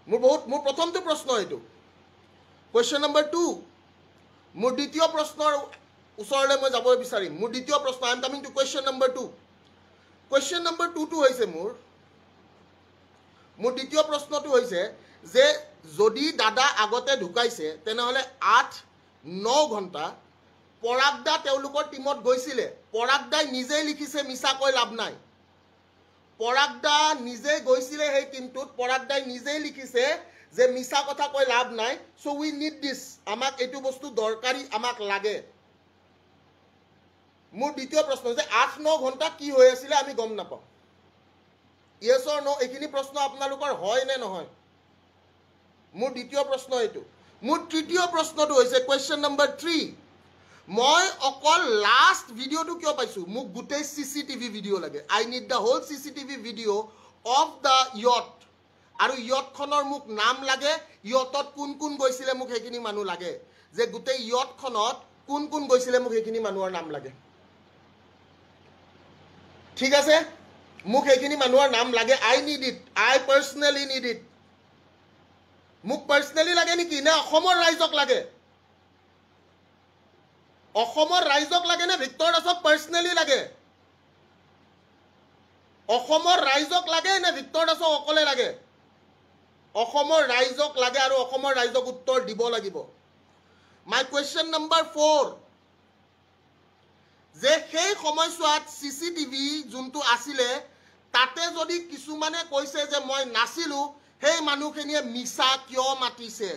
মোৰ প্ৰথমটো প্ৰশ্ন এটো question number 2 মোৰ দ্বিতীয় প্ৰশ্নৰ উত্তৰলৈ মই যাব বিচাৰিম মোৰ দ্বিতীয় প্ৰশ্ন I am coming to question number 2 question number 2 টো হৈছে মোৰ দ্বিতীয় প্ৰশ্নটো হৈছে যে যদি দাদা আগতে ঢুকাইছে তেনেহলে 8-9 ঘণ্টা পৰাগদা তেওঁলোকৰ টিমত গৈছিলে পৰাগদাই নিজে লিখিছে মিছা কৈ লাভ নাই পৰাগদা নিজে গৈছিলে সেই টিমটোত পৰাগদাই নিজে লিখিছে যে মিছা কথা কৈ লাভ নাই সো উই নিড দিস আমাক এটো বস্তু দৰকাৰী আমাক লাগে মোৰ দ্বিতীয় প্ৰশ্ন যে 8-9 ঘণ্টা কি হৈ আছিল আমি গম নাপাও yes or no এখিনি প্ৰশ্ন আপোনালোকৰ হয় নে নহয় মোৰ দ্বিতীয় প্ৰশ্ন এটো মোৰ তৃতীয় প্ৰশ্নটো হৈছে question number 3 মই অকল লাষ্ট ভিডিওটো কিয় পাইছো মোক গুটেই CCTV ভিডিও লাগে I need the whole CCTV video of the yacht আৰু ইয়টখনৰ মোক নাম লাগে ইয়টত কোন কোন গৈছিলে মোক হেখিনি মানুহ লাগে যে গুটেই ইয়টখনত কোন কোন গৈছিলে মোক হেখিনি মানুহৰ নাম লাগে ঠিক আছে মোক হেখিনি মানুহৰ নাম লাগে I need it I personally need it মোক personally লাগে নেকি না অসমৰ ৰাইজক লাগে অসমৰ ৰাইজক লাগে নে ভিক্টৰ দাসক personally লাগে অসমৰ ৰাইজক লাগে নে ভিক্টৰ দাসক অকলে লাগে অসমৰ ৰাইজক লাগে আৰু অসমৰ ৰাইজক উত্তৰ দিব লাগিব my question number 4 যে সেই সময়ছোৱাত CCTV যোনটো আছিল তাতে যদি কিছুমানে কৈছে যে মই নাছিলো সেই মানুহখিনিয়ে মিছা কিয় মাতিছে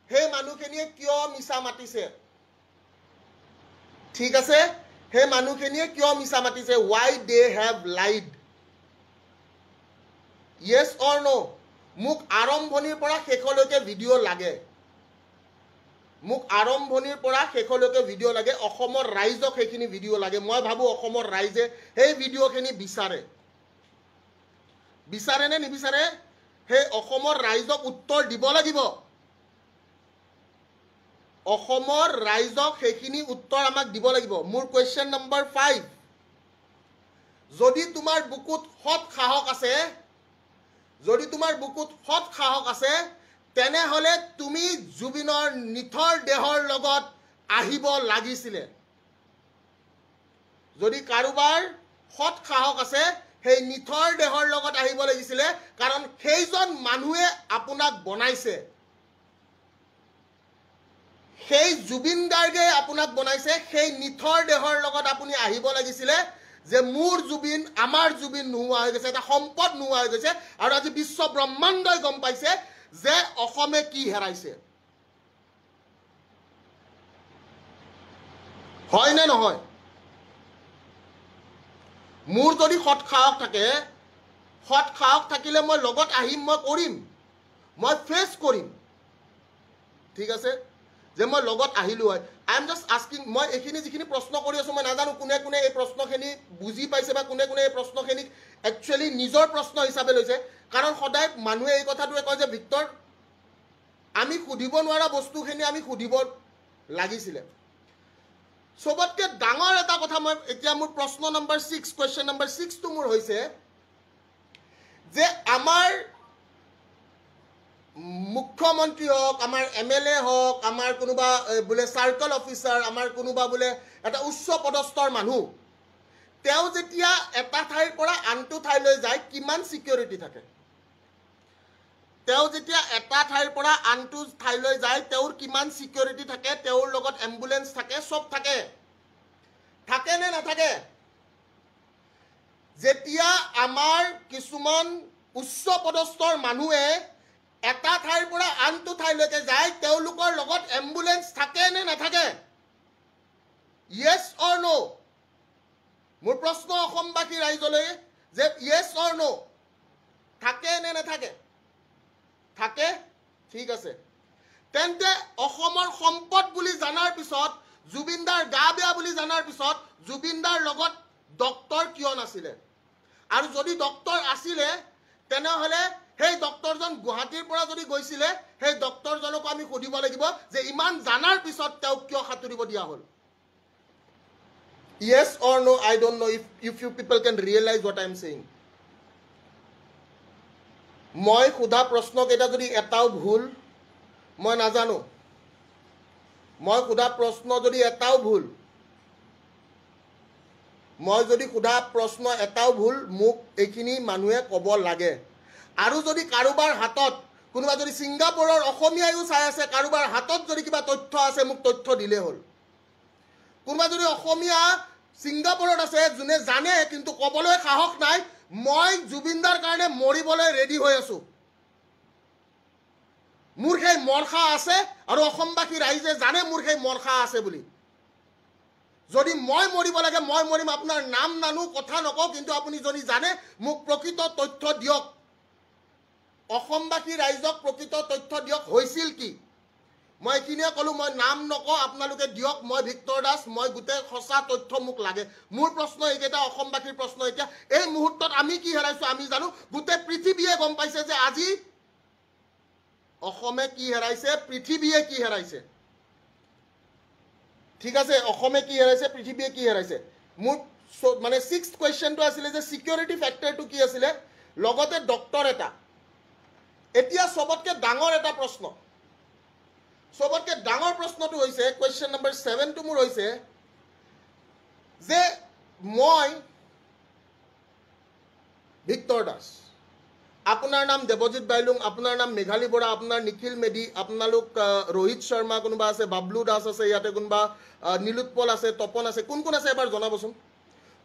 সেই মানুহখিনিয়ে কিয় মিছা মাতিছে ঠিক আছে সেই মানুহখিনিয়ে কিয় মিছা মাতিছে why they have lied yes or no মোক আৰম্ভণিৰ পৰা শেষলৈকে ভিডিও লাগে মোক আৰম্ভণিৰ পৰা শেষলৈকে ভিডিও লাগে অসমৰ ৰাইজক হেখিনি ভিডিও লাগে মই ভাবো অসমৰ ৰাইজে সেই ভিডিওখিনি বিচাৰে নে নিবিচাৰে হে অসমৰ ৰাইজক উত্তৰ দিব লাগিব অসমৰ ৰাইজক হেখিনি উত্তৰ আমাক দিব লাগিব মোৰ question number 5 যদি তোমাৰ বুকুত হত সাহস আছে যদি তোমাৰ বুকুত হত সাহস আছে তেনে হলে তুমি জুবিনৰ নিথৰ দেহৰ লগত আহিব লাগিছিল যদি কাৰোবাৰ হত সাহস আছে সেই নিথৰ দেহৰ লগত আহিব লাগিছিল কাৰণ সেইজন মানুহে আপোনাক বনাইছে সেই জুবিন গাৰ্গে আপোনাক বনাইছে, সেই নিথৰ দেহৰ লগত আপুনি আহিব লাগিছিলে যে মোৰ জুবিন, আমাৰ জুবিন নোহোৱা হৈ গৈছে, এটা সম্পদ নোহোৱা হৈ গৈছে, আৰু আজি বিশ্ব ব্ৰহ্মাণ্ডই গম পাইছে যে অসমে কি হেৰাইছে। হয় নে নহয়? মোৰ যদি সৎ সাহস থাকে, সৎ সাহস থাকিলে মই লগত আহিম, মই কৰিম, মই ফেচ কৰিম, ঠিক আছে, যে মই লগত আহিলোঁ হয়। আই এম জাষ্ট আস্কিং, মই এইখিনি যিখিনি প্ৰশ্ন কৰি আছোঁ, মই নাজানো কোনে কোনে এই প্ৰশ্নখিনি বুজি পাইছে বা কোনে কোনে এই প্ৰশ্নখিনিক একচুৱেলি নিজৰ প্ৰশ্ন হিচাপে লৈছে। কাৰণ সদায় মানুহে এই কথাটোৱে কয় যে ভিক্টৰ, আমি সুধিব নোৱাৰা বস্তুখিনি আমি সুধিব লাগিছিলে। চবতকৈ ডাঙৰ এটা কথা মই এতিয়া, মোৰ প্ৰশ্ন নম্বৰ 6, কুৱেশ্যন নম্বৰ 6টো মোৰ হৈছে যে আমাৰ মুখ্যমন্ত্ৰী হওক, আমাৰ MLA হওক, আমাৰ কোনোবা বোলে চাৰ্কল অফিচাৰ, আমাৰ কোনোবা বোলে এটা উচ্চ পদস্থৰ মানুহ, তেওঁ যেতিয়া এটা ঠাইৰ পৰা আনটো ঠাইলৈ যায় কিমান ছিকিউৰিটি থাকে? তেওঁ যেতিয়া এটা ঠাইৰ পৰা আনটো ঠাইলৈ যায় তেওঁৰ কিমান ছিকিউৰিটি থাকে? তেওঁৰ লগত এম্বুলেন্স থাকে, চব থাকে, থাকে নে নাথাকে? যেতিয়া আমাৰ কিছুমান উচ্চ পদস্থৰ মানুহে এটা ঠাইৰ পৰা আনটো ঠাইলৈকে যায় তেওঁলোকৰ লগত এম্বুলেন্স থাকে নে নাথাকে? ইয়েছ অৰ নো? মোৰ প্ৰশ্ন অসমবাসী ৰাইজলৈ যে ইয়েছ অৰ নো, থাকে নে নাথাকে? থাকে? ঠিক আছে। তেন্তে অসমৰ সম্পদ বুলি জানাৰ পিছত, জুবিনদাৰ গা বেয়া বুলি জানাৰ পিছত জুবিনদাৰ লগত ডক্টৰ কিয় নাছিলে? আৰু যদি ডক্টৰ আছিলে তেনেহ'লে সেই ডক্টৰজন গুৱাহাটীৰ পৰা যদি গৈছিলে সেই ডক্টৰজনকো আমি সুধিব লাগিব যে ইমান জানাৰ পিছত তেওঁক কিয় সাঁতুৰিব দিয়া হ'ল? Yes or no? I don't know if you people can realize what I am saying. মই সোধা প্ৰশ্নকেইটা যদি এটাও ভুল, মই নাজানো, মই সোধা প্ৰশ্ন যদি এটাও ভুল, মই যদি সোধা প্ৰশ্ন এটাও ভুল, মোক এইখিনি মানুহে ক'ব লাগে। আৰু যদি কাৰোবাৰ হাতত, কোনোবা যদি ছিংগাপুৰৰ অসমীয়ায়ো চাই আছে, কাৰোবাৰ হাতত যদি কিবা তথ্য আছে মোক তথ্য দিলে হ'ল। কোনোবা যদি অসমীয়া ছিংগাপুৰত আছে যোনে জানে কিন্তু ক'বলৈ সাহস নাই, মই জুবিনদাৰ কাৰণে মৰিবলৈ ৰেডি হৈ আছোঁ, মোৰ সেই মৰখা আছে, আৰু অসমবাসী ৰাইজে জানে মোৰ সেই মৰখা আছে বুলি। যদি মই মৰিব লাগে মই মৰিম, আপোনাৰ নাম নানো, কথা নকওঁ, কিন্তু আপুনি যদি জানে মোক প্ৰকৃত তথ্য দিয়ক, অসমবাসী ৰাইজক প্ৰকৃত তথ্য দিয়ক, হৈছিল কি? মই এইখিনিয়ে ক'লোঁ, মই নাম নকওঁ, আপোনালোকে দিয়ক, মই ভিক্টৰ দাস, মই গোটেই সঁচা তথ্য মোক লাগে। মোৰ প্ৰশ্ন এইকেইটা, অসমবাসীৰ প্ৰশ্ন এতিয়া, এই মুহূৰ্তত আমি কি হেৰাইছোঁ আমি জানো, গোটেই পৃথিৱীয়ে গম পাইছে যে আজি অসমে কি হেৰাইছে, পৃথিৱীয়ে কি হেৰাইছে, ঠিক আছে, অসমে কি হেৰাইছে, পৃথিৱীয়ে কি হেৰাইছে। মোৰ মানে 6th কুৱেশ্যনটো আছিলে যে ছিকিউৰিটি ফেক্টৰটো কি আছিলে, লগতে ডক্টৰ এটা। এতিয়া চবতকৈ ডাঙৰ এটা প্ৰশ্ন, চবতকৈ ডাঙৰ প্ৰশ্নটো হৈছে, কুৱেশ্যন নম্বৰ 7টো মোৰ হৈছে যে মই ভিক্টৰ দাস, আপোনাৰ নাম দেৱজিৎ বাইলুং, আপোনাৰ নাম মেঘালী বৰা, আপোনাৰ নিখিল মেধি, আপোনালোক ৰোহিত শৰ্মা কোনোবা আছে, বাবলু দাস আছে, ইয়াতে কোনোবা নীলোৎপল আছে, তপন আছে, কোন কোন আছে এবাৰ জনাবচোন।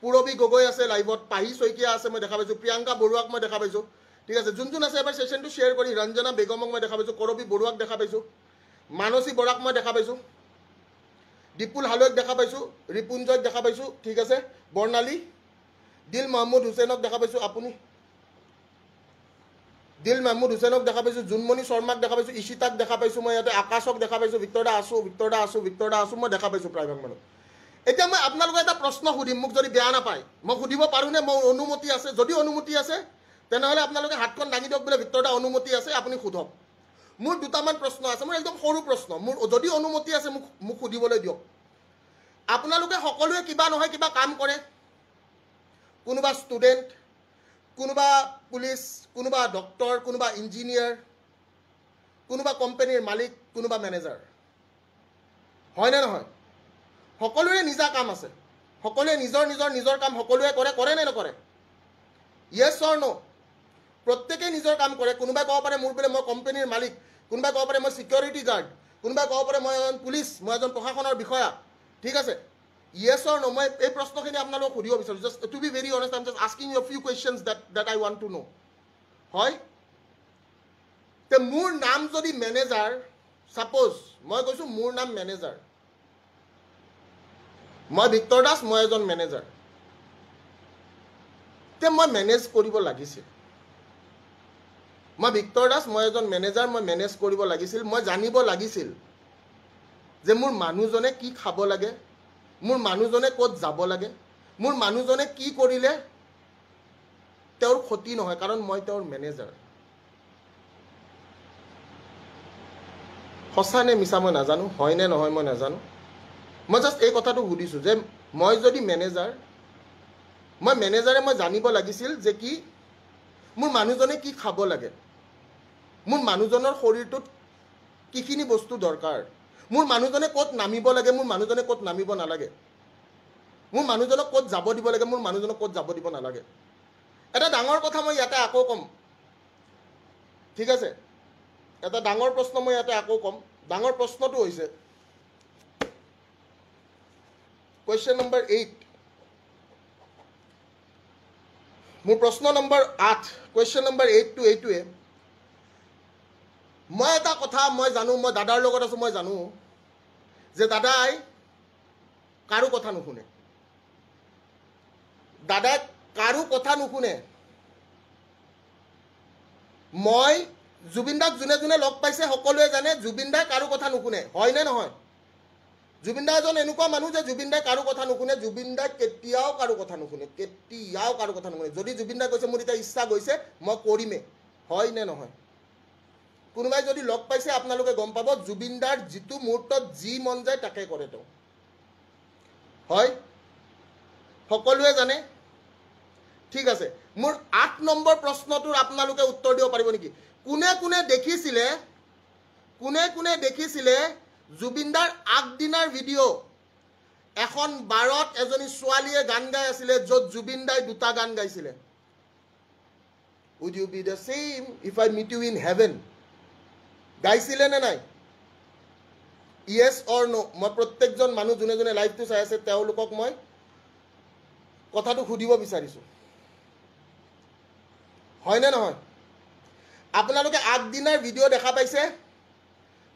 পুৰবী গগৈ আছে লাইভত, পাহি শইকীয়া আছে মই দেখা পাইছোঁ, প্ৰিয়ংকা বৰুৱাক মই দেখা পাইছোঁ, ঠিক আছে, যোন যোন আছে এবাৰ ছেশ্যনটো শ্বেয়াৰ কৰি, ৰঞ্জনা বেগমক মই দেখা পাইছোঁ, কৰবী বৰুৱাক দেখা পাইছোঁ, মানসী বৰাক মই দেখা পাইছোঁ, দীপুল হালৈক দেখা পাইছোঁ, ৰিপুঞ্জয়ক দেখা পাইছোঁ, ঠিক আছে, বৰ্ণালী, দিল মহম্মদ হুছেইনক দেখা পাইছোঁ, আপুনি দিল মহম্মদ হুছেইনক দেখা পাইছোঁ, জোনমণি শৰ্মাক দেখা পাইছোঁ, ইশিতাক দেখা পাইছোঁ, মই ইয়াতে আকাশক দেখা পাইছোঁ, ভিক্টৰ দা আছোঁ, ভিক্টৰ দা আছোঁ, ভিক্টৰ দা আছোঁ, মই দেখা পাইছোঁ প্ৰায়ভাগ মানুহ। এতিয়া মই আপোনালোকক এটা প্ৰশ্ন সুধিম, মোক যদি বেয়া নাপায়, মই সুধিব পাৰোঁনে? মোৰ অনুমতি আছে? যদি অনুমতি আছে তেনেহ'লে আপোনালোকে হাতখন দাঙি দিয়ক বোলে ভিক্টৰ দা অনুমতি আছে, আপুনি সোধক। মোৰ দুটামান প্ৰশ্ন আছে, মোৰ একদম সৰু প্ৰশ্ন, মোৰ যদি অনুমতি আছে মোক সুধিবলৈ দিয়ক। আপোনালোকে সকলোৱে কিবা নহয় কিবা কাম কৰে, কোনোবা ষ্টুডেণ্ট, কোনোবা পুলিচ, কোনোবা ডক্টৰ, কোনোবা ইঞ্জিনিয়াৰ, কোনোবা কোম্পানীৰ মালিক, কোনোবা মেনেজাৰ, হয়নে নহয়? সকলোৰে নিজা কাম আছে, সকলোৱে নিজৰ কাম সকলোৱে কৰে নে নকৰে? ইয়েছ অৰ নো? প্ৰত্যেকেই নিজৰ কাম কৰে। কোনোবাই ক'ব পাৰে মোৰ বোলে মই কোম্পানীৰ মালিক, কোনোবাই ক'ব পাৰে মই ছিকিউৰিটি গাৰ্ড, কোনোবাই ক'ব পাৰে মই এজন পুলিচ, মই এজন প্ৰশাসনৰ বিষয়া, ঠিক আছে, yes or no, মই এই প্ৰশ্নখিনি আপোনালোকক সুধিব বিচাৰোঁ, just to be very honest, I am just asking you few questions that I want to know, হয়? তে মোৰ নাম যদি মেনেজাৰ, ছাপ'জ মই কৈছোঁ মোৰ নাম মেনেজাৰ, মই ভিক্তৰ দাস, মই এজন মেনেজাৰ, তে মই মেনেজ কৰিব লাগিছিল, মই ভিক্তৰ দাস, মই এজন মেনেজাৰ, মই মেনেজ কৰিব লাগিছিল, মই জানিব লাগিছিল যে মোৰ মানুহজনে কি খাব লাগে, মোৰ মানুহজনে ক'ত যাব লাগে, মোৰ মানুহজনে কি কৰিলে তেওঁৰ ক্ষতি নহয়, কাৰণ মই তেওঁৰ মেনেজাৰ। সঁচা নে মিছা মই নাজানো, হয় নে নহয় মই নাজানো, মই জাষ্ট এই কথাটো সুধিছোঁ যে মই যদি মেনেজাৰ, মই মেনেজাৰে মই জানিব লাগিছিল যে কি মোৰ মানুহজনে কি খাব লাগে, মোৰ মানুহজনৰ শৰীৰটোত কিখিনি বস্তু দৰকাৰ, মোৰ মানুহজনে ক'ত নামিব লাগে, মোৰ মানুহজনে ক'ত নামিব নালাগে, মোৰ মানুহজনক ক'ত যাব দিব লাগে, মোৰ মানুহজনক ক'ত যাব দিব নালাগে। এটা ডাঙৰ কথা মই ইয়াতে আকৌ ক'ম, ঠিক আছে, এটা ডাঙৰ প্ৰশ্ন মই ইয়াতে আকৌ ক'ম। ডাঙৰ প্ৰশ্নটো হৈছে কুৱেশ্যন নম্বৰ 8, মোৰ প্ৰশ্ন নম্বৰ 8, কুৱেশ্যন নম্বৰ 8টো এইটোৱে, মই এটা কথা মই জানো, মই দাদাৰ লগত আছোঁ, মই জানো যে দাদাই কাৰো কথা নুশুনে, দাদাই কাৰো কথা নুশুনে। মই জুবিন দাক যোনে যোনে লগ পাইছে সকলোৱে জানে জুবিন দাই কাৰো কথা নুশুনে, হয় নে নহয়? জুবিন দা এজন এনেকুৱা মানুহ যে জুবিন দাই কাৰো কথা নুশুনে, জুবিন দাই কেতিয়াও কাৰো কথা নুশুনে, কেতিয়াও কাৰো কথা নুশুনে। যদি জুবিন দাই কৈছে মোৰ এতিয়া ইচ্ছা গৈছে মই কৰিমেই, হয় নে নহয়? কোনোবাই যদি লগ পাইছে আপোনালোকে গম পাব জুবিন দাৰ যিটো মুহূৰ্তত যি মন যায় তাকে কৰে তেওঁ, হয়? সকলোৱে জানে, ঠিক আছে। মোৰ 8 নম্বৰ প্ৰশ্নটোৰ আপোনালোকে উত্তৰ দিব পাৰিব নেকি? কোনে কোনে দেখিছিলে জুবিন দাৰ আগদিনাৰ ভিডিঅ', এখন বাৰত এজনী ছোৱালীয়ে গান গাই আছিলে য'ত জুবিন দাই 2টা গান গাইছিলে? Would you be the same if I meet you in heaven? গাইছিলে নে নাই? Yes or no? মই প্ৰত্যেকজন মানুহ যোনে যোনে লাইভটো চাই আছে তেওঁলোকক মই কথাটো সুধিব বিচাৰিছোঁ, হয় নে নহয়? আপোনালোকে আগদিনাৰ ভিডিঅ' দেখা পাইছে?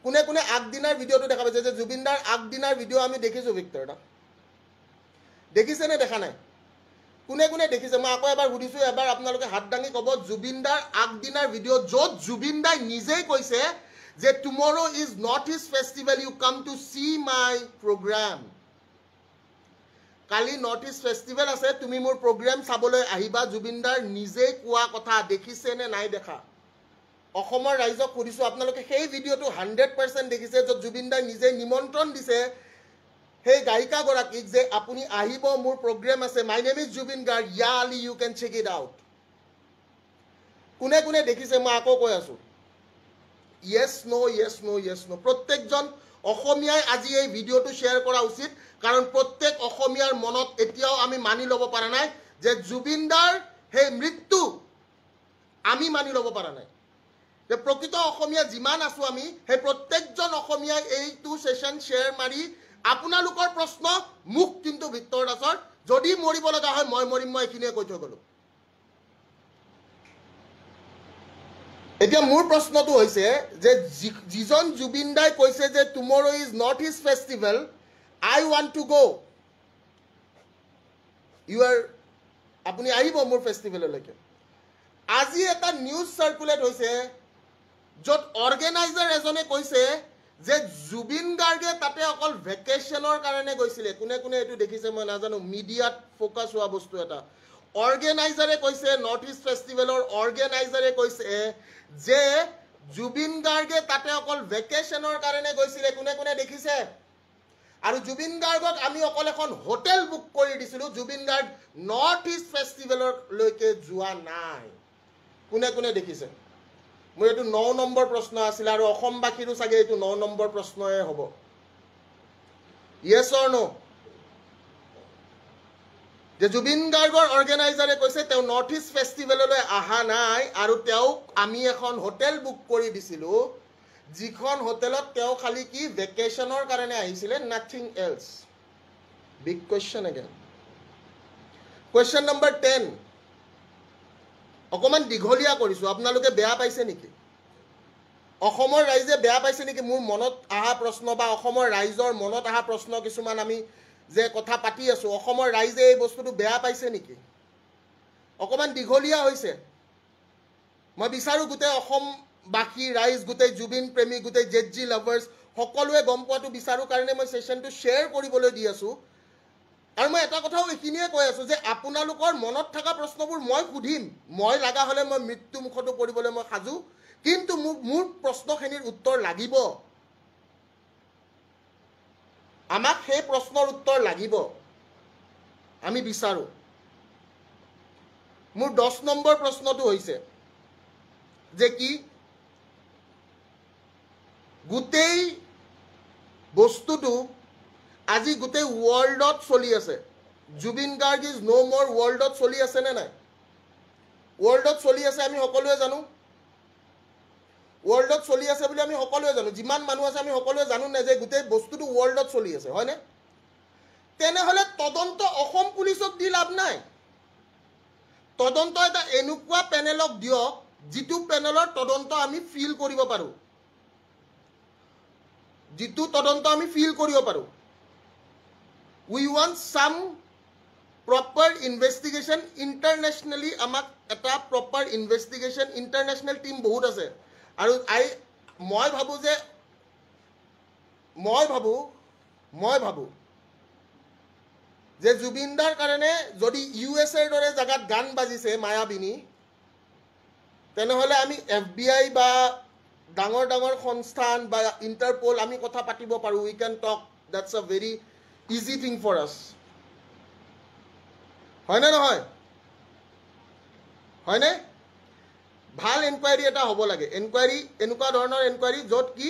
কোনে কোনে আগদিনাৰ ভিডিঅ'টো দেখা পাইছে? যে জুবিন দাৰ আগদিনাৰ ভিডিঅ' আমি দেখিছোঁ ভিক্তৰ দা, দেখিছে নে দেখা নাই? কোনে কোনে দেখিছে? মই আকৌ এবাৰ সুধিছোঁ, এবাৰ আপোনালোকে হাত দাঙি ক'ব জুবিন দাৰ আগদিনাৰ ভিডিঅ' য'ত জুবিন দাই নিজেই কৈছে যে tomorrow is North East festival, you come to see my program. কালি নৰ্থ ইষ্ট ফেষ্টিভেল আছে, তুমি মোৰ প্ৰগ্ৰেম চাবলৈ আহিবা, জুবিন দাৰ নিজেই কোৱা কথা, দেখিছে নে নাই দেখা? অসমৰ ৰাইজক সুধিছোঁ, আপোনালোকে সেই ভিডিঅ'টো 100% দেখিছে য'ত জুবিন দাই নিজে নিমন্ত্ৰণ দিছে সেই গায়িকাগৰাকীক যে আপুনি আহিব, মোৰ প্ৰগ্ৰেম আছে, my name is Zubeen Garg, Ya Ali, you can check it out. কোনে কোনে দেখিছে মই আকৌ কৈ আছোঁ, য়েছ নো, য়েছ নো, য়েছ নো। প্ৰত্যেকজন অসমীয়াই আজি এই ভিডিঅ'টো শ্বেয়াৰ কৰা উচিত, কাৰণ প্ৰত্যেক অসমীয়াৰ মনত এতিয়াও আমি মানি ল'ব পৰা নাই যে জুবিন দাৰ সেই মৃত্যু আমি মানি ল'ব পৰা নাই। যে প্ৰকৃত অসমীয়া যিমান আছোঁ আমি, সেই প্ৰত্যেকজন অসমীয়াই এইটো ছেশ্যন শ্বেয়াৰ মাৰি আপোনালোকৰ প্ৰশ্ন মোক কিন্তু ভিক্তৰ দাসৰ, যদি মৰিব লগা হয় মই মৰিম, মই এইখিনিয়ে কৈ থৈ গ'লোঁ। এতিয়া মোৰ প্ৰশ্নটো হৈছে যে যিজন জুবিন দাই কৈছে যে tomorrow is North East festival, I want two গ', আপুনি আহিব মোৰ ফেষ্টিভেললৈকে। আজি এটা নিউজ চাৰ্কুলেট হৈছে য'ত অৰ্গেনাইজাৰ এজনে কৈছে যে জুবিন গাৰ্গে তাতে অকল ভেকেশ্যনৰ কাৰণে গৈছিলে। কোনে কোনে এইটো দেখিছে মই নাজানো, মিডিয়াত ফ'কাছ হোৱা বস্তু এটা। অৰ্গেনাইজাৰে কৈছে, নৰ্থ ইষ্ট ফেষ্টিভেলৰ অৰ্গেনাইজাৰে কৈছে যে জুবিন গাৰ্গে তাতে অকল ভেকেশ্যনৰ কাৰণে গৈছিলে। কোনে কোনে দেখিছে? আৰু জুবিন গাৰ্গক আমি অকল এখন হোটেল বুক কৰি দিছিলোঁ, জুবিন গাৰ্গ নৰ্থ ইষ্ট ফেষ্টিভেললৈকে যোৱা নাই। কোনে কোনে দেখিছে? মোৰ এইটো 9 নম্বৰ প্ৰশ্ন আছিলে, আৰু অসমবাসীৰো চাগে এইটো 9 নম্বৰ প্ৰশ্নই হ'ব। য়েছ অৰ নো? যে জুবিন গাৰ্গৰ অৰ্গেনাইজাৰে কৈছে তেওঁ নৰ্থ ইষ্ট ফেষ্টিভেললৈ অহা নাই, আৰু তেওঁক আমি এখন হোটেল বুক কৰি দিছিলোঁ যিখন হোটেলত তেওঁ খালি কি ভেকেশ্যনৰ কাৰণে আহিছিলে, nothing else. Big question again. Question number 10, অকণমান দীঘলীয়া কৰিছোঁ, আপোনালোকে বেয়া পাইছে নেকি? অসমৰ ৰাইজে বেয়া পাইছে নেকি মোৰ মনত অহা প্ৰশ্ন বা অসমৰ ৰাইজৰ মনত অহা প্ৰশ্ন কিছুমান আমি যে কথা পাতি আছোঁ, অসমৰ ৰাইজে এই বস্তুটো বেয়া পাইছে নেকি? অকণমান দীঘলীয়া হৈছে। মই বিচাৰোঁ গোটেই অসমবাসী ৰাইজ, গোটেই জুবিন প্ৰেমী, গোটেই জেডজি লাভাৰ্ছ সকলোৱে গম পোৱাটো বিচাৰোঁ কাৰণে মই ছেশ্যনটো শ্বেয়াৰ কৰিবলৈ দি আছোঁ। আৰু মই এটা কথাও এইখিনিয়ে কৈ আছোঁ যে আপোনালোকৰ মনত থকা প্ৰশ্নবোৰ মই সুধিম, মই লগা হ'লে মই মৃত্যু মুখতো পৰিবলৈ মই সাজু, কিন্তু মোৰ প্ৰশ্নখিনিৰ উত্তৰ লাগিব। আমাক সেই প্ৰশ্নৰ উত্তৰ লাগিব, আমি বিচাৰোঁ। মোৰ 10 নম্বৰ প্ৰশ্নটো হৈছে যে কি গোটেই বস্তুটো আজি গোটেই ৱৰ্ল্ডত চলি আছে। জুবিন গাৰ্গ ইজ ন' মোৰ ৱৰ্ল্ডত চলি আছে নে নাই? ৱৰ্ল্ডত চলি আছে, আমি সকলোৱে জানো। ৱৰ্ল্ডত চলি আছে বুলি আমি সকলোৱে জানো। যিমান মানুহ আছে আমি সকলোৱে জানো নে যে গোটেই বস্তুটো ৱৰ্ল্ডত চলি আছে, হয়নে? তেনেহ'লে তদন্ত অসম পুলিচক দি লাভ নাই। তদন্ত এটা এনেকুৱা পেনেলক দিয়ক যিটো পেনেলৰ তদন্ত আমি ফিল কৰিব পাৰোঁ, যিটো তদন্ত আমি ফিল কৰিব পাৰোঁ। উই ৱান্ট চাম প্ৰপাৰ ইনভেষ্টিগেশ্যন ইণ্টাৰনেশ্যনেলি। আমাক এটা প্ৰপাৰ ইনভেষ্টিগেশ্যন, ইণ্টাৰনেশ্যনেল টিম বহুত আছে। আৰু মই ভাবোঁ যে জুবিনদাৰ কাৰণে যদি USA দৰে জেগাত গান বাজিছে মায়াবিনী, তেনেহ'লে আমি FBI বা ডাঙৰ ডাঙৰ সংস্থান বা ইণ্টাৰপল আমি কথা পাতিব পাৰোঁ। We can talk, that's a very easy thing for us. হয়নে নহয়? হয়নে? ভাল এনকুৱাৰী এটা হ'ব লাগে। এনকুৱাৰী এনেকুৱা ধৰণৰ এনকুৱাৰী য'ত কি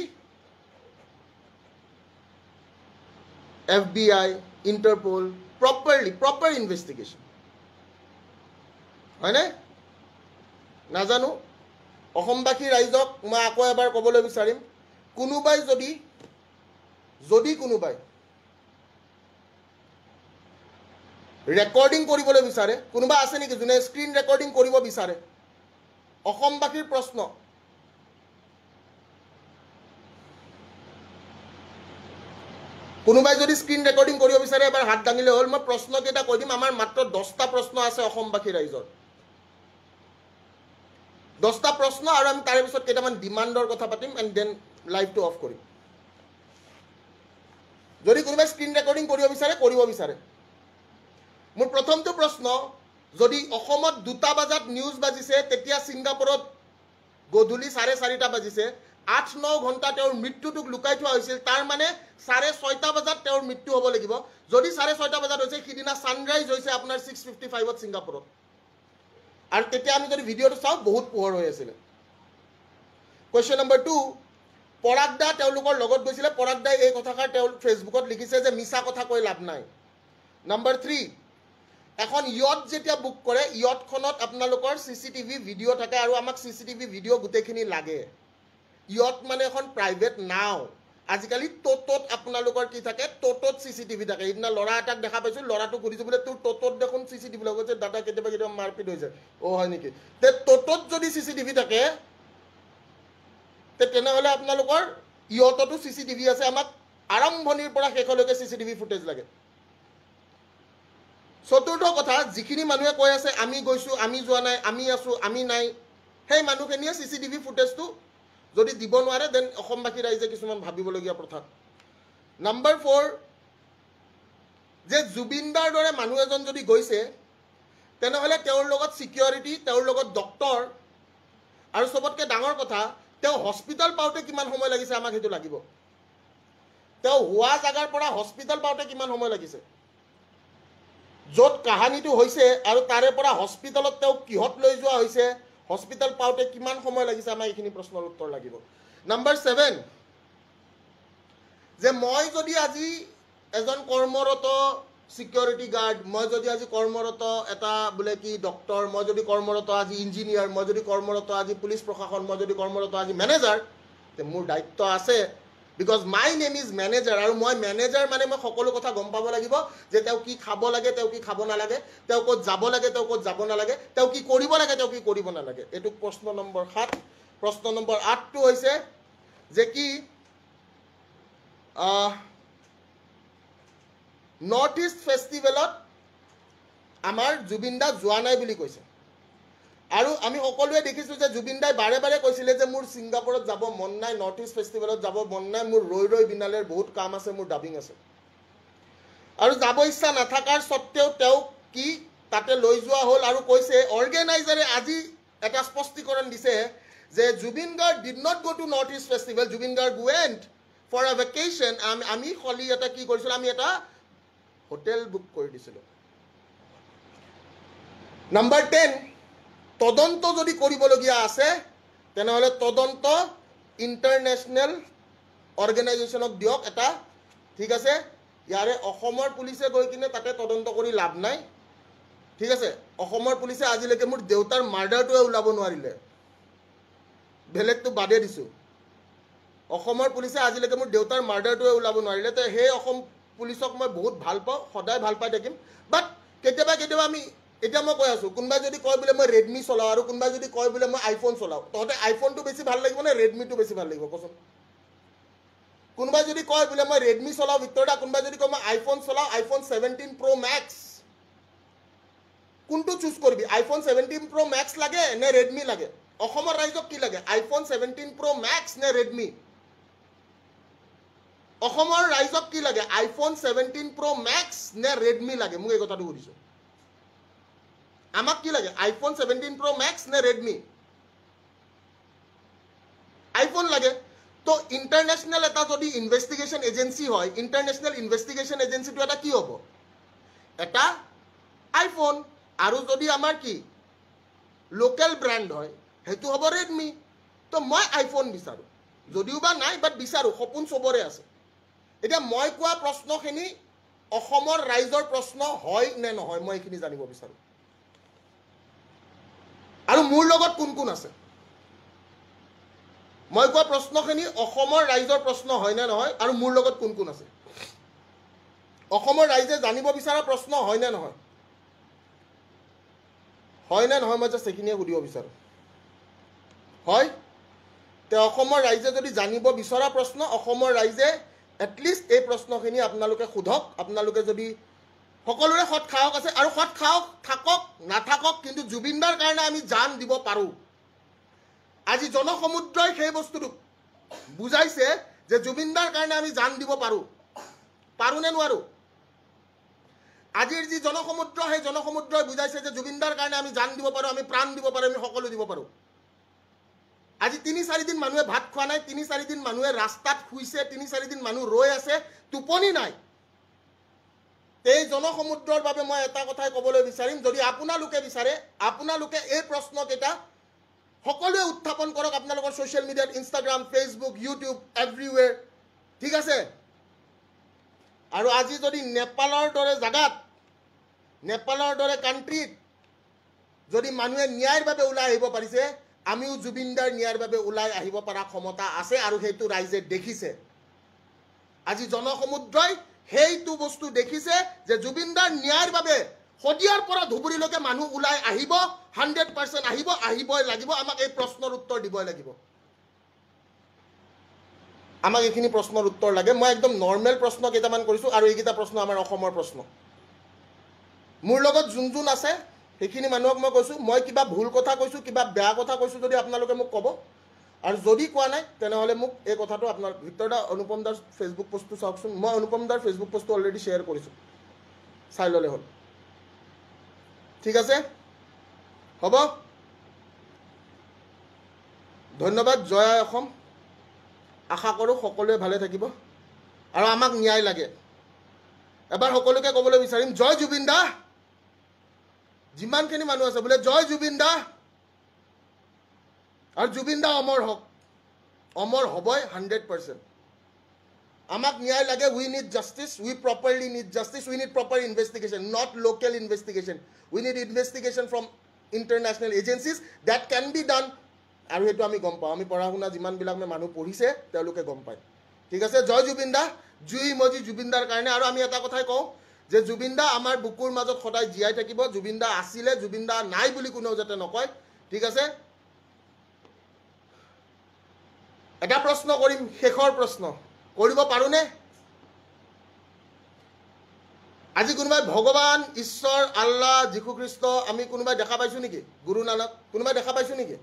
FBI, ইণ্টাৰপল প্ৰপাৰ ইনভেষ্টিগেশ্যন, হয়নে? নাজানো। অসমবাসী ৰাইজক মই আকৌ এবাৰ ক'বলৈ বিচাৰিম, কোনোবাই যদি কোনোবাই ৰেকৰ্ডিং কৰিবলৈ বিচাৰে, কোনোবা আছে নেকি যোনে স্ক্ৰীন ৰেকৰ্ডিং কৰিব বিচাৰে? অসমবাসীৰ প্ৰশ্ন। কোনোবাই যদি স্ক্ৰীন ৰেকৰ্ডিং কৰিব বিচাৰে এবাৰ হাত দাঙিলে হ'ল। মই প্ৰশ্নকেইটা কৈ দিম। আমাৰ মাত্ৰ 10টা প্ৰশ্ন আছে অসমবাসী ৰাইজৰ, 10টা প্ৰশ্ন, আৰু আমি তাৰে পিছত কেইটামান ডিমাণ্ডৰ কথা পাতিম এণ্ড দেন লাইভটো অফ কৰিম। যদি কোনোবাই স্ক্ৰীন ৰেকৰ্ডিং কৰিব বিচাৰে, মোৰ প্ৰথমটো প্ৰশ্ন, যদি অসমত 2টা বজাত নিউজ বাজিছে, তেতিয়া ছিংগাপুৰত গধূলি 4:30 বাজিছে, 8-9 ঘণ্টা তেওঁৰ মৃত্যুটোক লুকাই থোৱা হৈছিল। তাৰ মানে 6:30 বজাত তেওঁৰ মৃত্যু হ'ব লাগিব। যদি 6:30 বজাত হৈছে, সিদিনা ছানৰাইজ হৈছে আপোনাৰ 6:55 ছিংগাপুৰত। আৰু তেতিয়া আমি যদি ভিডিঅ'টো চাওঁ বহুত পোহৰ হৈ আছিলে। কুৱেশ্যন নম্বৰ 2, পৰাগ দা তেওঁলোকৰ লগত গৈছিলে। পৰাগ দাই এই কথাষাৰ তেওঁ ফেচবুকত লিখিছে যে মিছা কথা কৈ লাভ নাই। নম্বৰ 3, এখন য়ট যেতিয়া বুক কৰে, য়টখনত আপোনালোকৰ CCTV ভিডিঅ' থাকে, আৰু আমাক CCTV ভিডিঅ' গোটেইখিনি লাগে। য়ট মানে এখন প্ৰাইভেট নাও। আজিকালি ট'টত আপোনালোকৰ কি থাকে, ট'টত CCTV থাকে। সেইদিনা ল'ৰা এটাক দেখা পাইছোঁ, ল'ৰাটোক সুধিছোঁ বোলে তোৰ ট'টত দেখোন CCTV লগাই গৈছে। দাদা কেতিয়াবা মাৰপিট হৈ যায়। হয় নেকি? তে ট'টত যদি CCTV থাকে, তেনেহ'লে আপোনালোকৰ য়টতো CCTV আছে। আমাক আৰম্ভণিৰ পৰা শেষলৈকে CCTV ফুটেজ লাগে। চতুৰ্থ কথা, যিখিনি মানুহে কৈ আছে আমি গৈছোঁ, আমি যোৱা নাই, আমি আছোঁ, আমি নাই, সেই মানুহখিনিয়ে CCTV ফুটেজটো যদি দিব নোৱাৰে, দেন অসমবাসী ৰাইজে কিছুমান ভাবিবলগীয়া কথা। নম্বৰ 4, যে জুবিনদাৰ দৰে মানুহ এজন যদি গৈছে, তেনেহ'লে তেওঁৰ লগত ছিকিউৰিটি, তেওঁৰ লগত ডক্তৰ, আৰু চবতকৈ ডাঙৰ কথা, তেওঁ হস্পিটেল পাওঁতে কিমান সময় লাগিছে আমাক সেইটো লাগিব। তেওঁ হোৱা জেগাৰ পৰা হস্পিটেল পাওঁতে কিমান সময় লাগিছে, য'ত কাহানীটো হৈছে আৰু তাৰে পৰা হস্পিটেলত তেওঁক কিহত লৈ যোৱা হৈছে, হস্পিটেল পাওঁতে কিমান সময় লাগিছে, আমাক এইখিনি প্ৰশ্নৰ উত্তৰ লাগিব। নম্বৰ 7, যে মই যদি আজি এজন কৰ্মৰত ছিকিউৰিটি গাৰ্ড, মই যদি আজি কৰ্মৰত এটা বোলে কি ডক্তৰ, মই যদি কৰ্মৰত আজি ইঞ্জিনিয়াৰ, মই যদি কৰ্মৰত আজি পুলিচ প্ৰশাসন, মই যদি কৰ্মৰত আজি মেনেজাৰ, মোৰ দায়িত্ব আছে because my name is manager আৰু মই মেনেজাৰ মানে মই সকলো কথা গম পাব লাগিব যে তেওঁ কি খাব লাগে তেওঁ কি খাব নালাগে তেওঁ ক'ত যাব লাগে তেওঁ ক'ত যাব নালাগে তেওঁ কি কৰিব লাগে তেওঁ কি কৰিব নালাগে এইটো প্ৰশ্ন নম্বৰ 7 প্ৰশ্ন নম্বৰ 8টো হৈছে যে কি নৰ্থ ইষ্ট ফেষ্টিভেলত আমাৰ জুবিন দা যোৱা নাই বুলি কৈছে আৰু আমি সকলোৱে দেখিছোঁ যে জুবিন দাই বাৰে বাৰে কৈছিলে যে মোৰ ছিংগাপুৰত যাব মন নাই নৰ্থ ইষ্ট ফেষ্টিভেলত যাব মন নাই মোৰ ৰৈ ৰৈ বিনালেৰ বহুত কাম আছে মোৰ ডাবিং আছে আৰু যাব ইচ্ছা নাথাকাৰ স্বত্তেও তেওঁ কি তাতে লৈ যোৱা হ'ল আৰু কৈছে অৰ্গেনাইজাৰে আজি এটা স্পষ্টীকৰণ দিছে যে Zubeen Garg did not go to North East festival Zubeen Garg went for a vacation আমি খলি এটা কি কৰিছিলোঁ আমি এটা হোটেল বুক কৰি দিছিলোঁ নম্বৰ 10 তদন্ত যদি কৰিবলগীয়া আছে তেনেহ'লে তদন্ত ইণ্টাৰনেশ্যনেল অৰ্গেনাইজেশ্যনক দিয়ক এটা ঠিক আছে ইয়াৰে অসমৰ পুলিচে গৈ কিনে তাতে তদন্ত কৰি লাভ নাই ঠিক আছে অসমৰ পুলিচে আজিলৈকে মোৰ দেউতাৰ মাৰ্ডাৰটোৱে ওলাব নোৱাৰিলে বেলেগটো বাদে দিছোঁ অসমৰ পুলিচে আজিলৈকে মোৰ দেউতাৰ মাৰ্ডাৰটোৱে ওলাব নোৱাৰিলে তো সেই অসম পুলিচক মই বহুত ভাল পাওঁ সদায় ভাল পাই থাকিম বাট কেতিয়াবা কেতিয়াবা আমি এতিয়া মই কৈ আছোঁ কোনোবাই যদি কয় বোলে মই ৰেডমি চলাওঁ আৰু কোনোবাই যদি কয় বোলে মই আইফোন চলাওঁ তহঁতে আইফোনটো বেছি ভাল লাগিব নে ৰেডমিটো বেছি ভাল লাগিব কচোন কোনোবাই যদি কয় বোলে মই ৰেডমি চলাওঁ ভিতৰতে কোনোবাই যদি কয় মই আইফোন চলাওঁ আইফোন 17 Pro Max কোনটো চুজ কৰিবি আইফোন 17 Pro Max লাগে নে ৰেডমি লাগে অসমৰ ৰাইজক কি লাগে আইফোন 17 Pro Max নে ৰেডমি অসমৰ ৰাইজক কি লাগে আইফোন 17 Pro Max নে ৰেডমি লাগে মোক এই কথাটো সুধিছোঁ আমাক কি লাগে আইফোন 17 Pro Max নে ৰেডমি আইফোন লাগে তো ইণ্টাৰনেশ্যনেল এটা যদি ইনভেষ্টিগেশ্যন এজেঞ্চি হয় ইণ্টাৰনেশ্যনেল ইনভেষ্টিগেশ্যন এজেঞ্চিটো এটা কি হ'ব এটা আইফোন আৰু যদি আমাৰ কি লোকেল ব্ৰেণ্ড হয় সেইটো হ'ব ৰেডমি তো মই আইফোন বিচাৰোঁ যদিও বা নাই বাট বিচাৰোঁ সপোন চবৰে আছে এতিয়া মই কোৱা প্ৰশ্নখিনি অসমৰ ৰাইজৰ প্ৰশ্ন হয় নে নহয় মই এইখিনি জানিব বিচাৰোঁ আৰু মোৰ লগত কোন কোন আছে মই কোৱা প্ৰশ্নখিনি অসমৰ ৰাইজৰ প্ৰশ্ন হয় নে নহয় আৰু মোৰ লগত কোন কোন আছে অসমৰ ৰাইজে জানিব বিচৰা প্ৰশ্ন হয় নে নহয় মই জাষ্ট সেইখিনিয়ে সুধিব বিচাৰোঁ হয় তে অসমৰ ৰাইজে যদি জানিব বিচৰা প্ৰশ্ন অসমৰ ৰাইজে এটলিষ্ট এই প্ৰশ্নখিনি আপোনালোকে সোধক আপোনালোকে যদি সকলোৰে সৎ সাহস আছে আৰু সৎ সাহস থাকক নাথাকক কিন্তু জুবিনদাৰ কাৰণে আমি জান দিব পাৰোঁ আজি জনসমুদ্ৰই সেই বস্তুটো বুজাইছে যে জুবিনদাৰ কাৰণে আমি জান দিব পাৰোঁ নে নোৱাৰোঁ আজিৰ যি জনসমুদ্ৰ সেই জনসমুদ্ৰই বুজাইছে যে জুবিনদাৰ কাৰণে আমি জান দিব পাৰোঁ আমি প্ৰাণ দিব পাৰোঁ আমি সকলো দিব পাৰোঁ আজি 3-4 দিন মানুহে ভাত খোৱা নাই 3-4 দিন মানুহে ৰাস্তাত শুইছে 3-4 দিন মানুহ ৰৈ আছে টোপনি নাই এই জনসমুদ্ৰৰ বাবে মই এটা কথাই ক'বলৈ বিচাৰিম যদি আপোনালোকে বিচাৰে আপোনালোকে এই প্ৰশ্নকেইটা সকলোৱে উত্থাপন কৰক আপোনালোকৰ ছ'চিয়েল মিডিয়াত ইনষ্টাগ্ৰাম ফেচবুক ইউটিউব এভৰিৱেৰ ঠিক আছে আৰু আজি যদি নেপালৰ দৰে জাগাত নেপালৰ দৰে কাণ্ট্ৰিত যদি মানুহে ন্যায়ৰ বাবে ওলাই আহিব পাৰিছে আমিও জুবিনদাৰ ন্যায়ৰ বাবে ওলাই আহিব পৰা ক্ষমতা আছে আৰু সেইটো ৰাইজে দেখিছে আজি জনসমুদ্ৰই সেইটো বস্তু দেখিছে যে জুবিনদাৰ ন্যায়ৰ বাবে সদিয়াৰ পৰা ধুবুৰীলৈকে মানুহ ওলাই আহিব 100% আহিবই লাগিব আমাক এই প্ৰশ্নৰ উত্তৰ দিবই লাগিব আমাক এইখিনি প্ৰশ্নৰ উত্তৰ লাগে মই একদম নৰ্মেল প্ৰশ্ন কেইটামান কৰিছোঁ আৰু এইকেইটা প্ৰশ্ন আমাৰ অসমৰ প্ৰশ্ন মোৰ লগত যোন আছে সেইখিনি মানুহক মই কৈছোঁ মই কিবা ভুল কথা কৈছোঁ কিবা বেয়া কথা কৈছোঁ যদি আপোনালোকে মোক ক'ব আৰু যদি কোৱা নাই তেনেহ'লে মোক এই কথাটো আপোনাৰ ভিক্টৰ দা অনুপম দাৰ ফেচবুক পোষ্টটো চাওকচোন মই অনুপম দাৰ ফেচবুক পোষ্টটো অলৰেডি শ্বেয়াৰ কৰিছোঁ চাই ল'লে হ'ল ঠিক আছে হ'ব ধন্যবাদ জয় অসম আশা কৰোঁ সকলোৱে ভালে থাকিব আৰু আমাক ন্যায় লাগে এবাৰ সকলোকে ক'বলৈ বিচাৰিম জয় জুবিন দা যিমানখিনি মানুহ আছে বোলে জয় জুবিন দা আৰু জুবিন দা অমৰ হওক অমৰ হ'বই 100% আমাক ন্যায় লাগে we need justice we properly need justice we need proper investigation not local investigation we need investigation from international agencies that can be done আৰু সেইটো আমি গম পাওঁ, আমি পঢ়া শুনা যিমানবিলাক মানুহ পঢ়িছে তেওঁলোকে গম পায়। ঠিক আছে, জয় জুবিন দা, জুই ইমজি জুবিন দাৰ কাৰণে। আৰু আমি এটা কথাই কওঁ যে জুবিন দা আমাৰ বুকুৰ মাজত সদায় জীয়াই থাকিব। জুবিন দা আছিলে, জুবিন দা নাই বুলি কোনেও যাতে নকয়। ঠিক আছে, এটা প্ৰশ্ন কৰিম, শেষৰ প্ৰশ্ন কৰিব পাৰোঁনে? আজি কোনোবাই ভগৱান, ঈশ্বৰ, আল্লাহ, যীশুখ্ৰীষ্ট আমি কোনোবাই দেখা পাইছোঁ নেকি? গুৰু নানক কোনোবাই দেখা পাইছোঁ নেকি?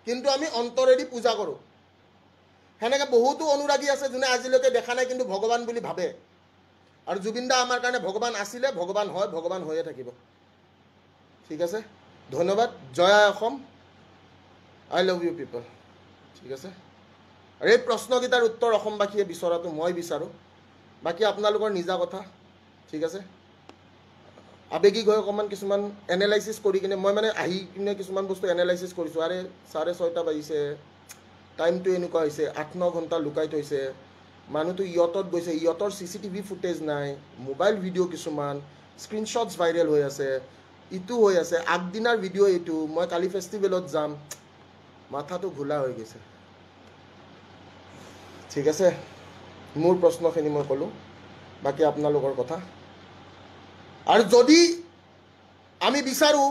কিন্তু আমি অন্তৰেদি পূজা কৰোঁ। সেনেকৈ বহুতো অনুৰাগী আছে যোনে আজিলৈকে দেখা নাই কিন্তু ভগৱান বুলি ভাবে। আৰু জুবিন দা আমাৰ কাৰণে ভগৱান আছিলে, ভগৱান হয়, ভগৱান হৈয়ে থাকিব। ঠিক আছে, ধন্যবাদ। জয় আই অসম, আই লাভ ইউ পিপল। ঠিক আছে, আৰু এই প্ৰশ্নকেইটাৰ উত্তৰ অসমবাসীয়ে বিচৰাটো মই বিচাৰোঁ, বাকী আপোনালোকৰ নিজা কথা। ঠিক আছে, আৱেগিক হৈ অকণমান কিছুমান এনালাইচিছ কৰি কিনে মই মানে আহি কিনে কিছুমান বস্তু এনালাইচিছ কৰিছোঁ। আৰে 6:30 বাজিছে, টাইমটো এনেকুৱা হৈছে, 8-9 ঘণ্টা লুকাই থৈছে, মানুহটো ইয়টত গৈছে, ইয়টৰ CCTV ফুটেজ নাই, মোবাইল ভিডিঅ' কিছুমান, স্ক্ৰীনশ্বটছ ভাইৰেল হৈ আছে, ইটো হৈ আছে, আগদিনাৰ ভিডিঅ' এইটো, মই কালি ফেষ্টিভেলত যাম, মাথাটো ঘোলা হৈ গৈছে। ঠিক আছে, মোৰ প্ৰশ্নখিনি মই ক'লোঁ, বাকী আপোনালোকৰ কথা। আৰু যদি আমি বিচাৰোঁ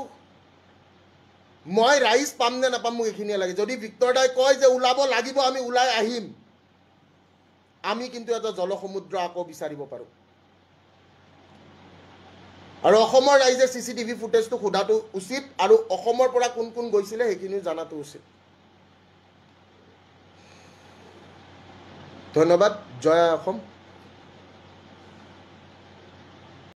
মই ৰাইজ পাম নে নাপাম মোক এইখিনিয়ে লাগে। যদি ভিক্টৰ দাই কয় যে ওলাব লাগিব, আমি ওলাই আহিম, আমি কিন্তু এটা জলসমুদ্ৰ আকৌ বিচাৰিব পাৰোঁ। আৰু অসমৰ ৰাইজে CCTV ফুটেজটো সোধাটো উচিত, আৰু অসমৰ পৰা কোন কোন গৈছিলে সেইখিনিও জনাটো উচিত। ধন্যবাদ। জয় আই অসম।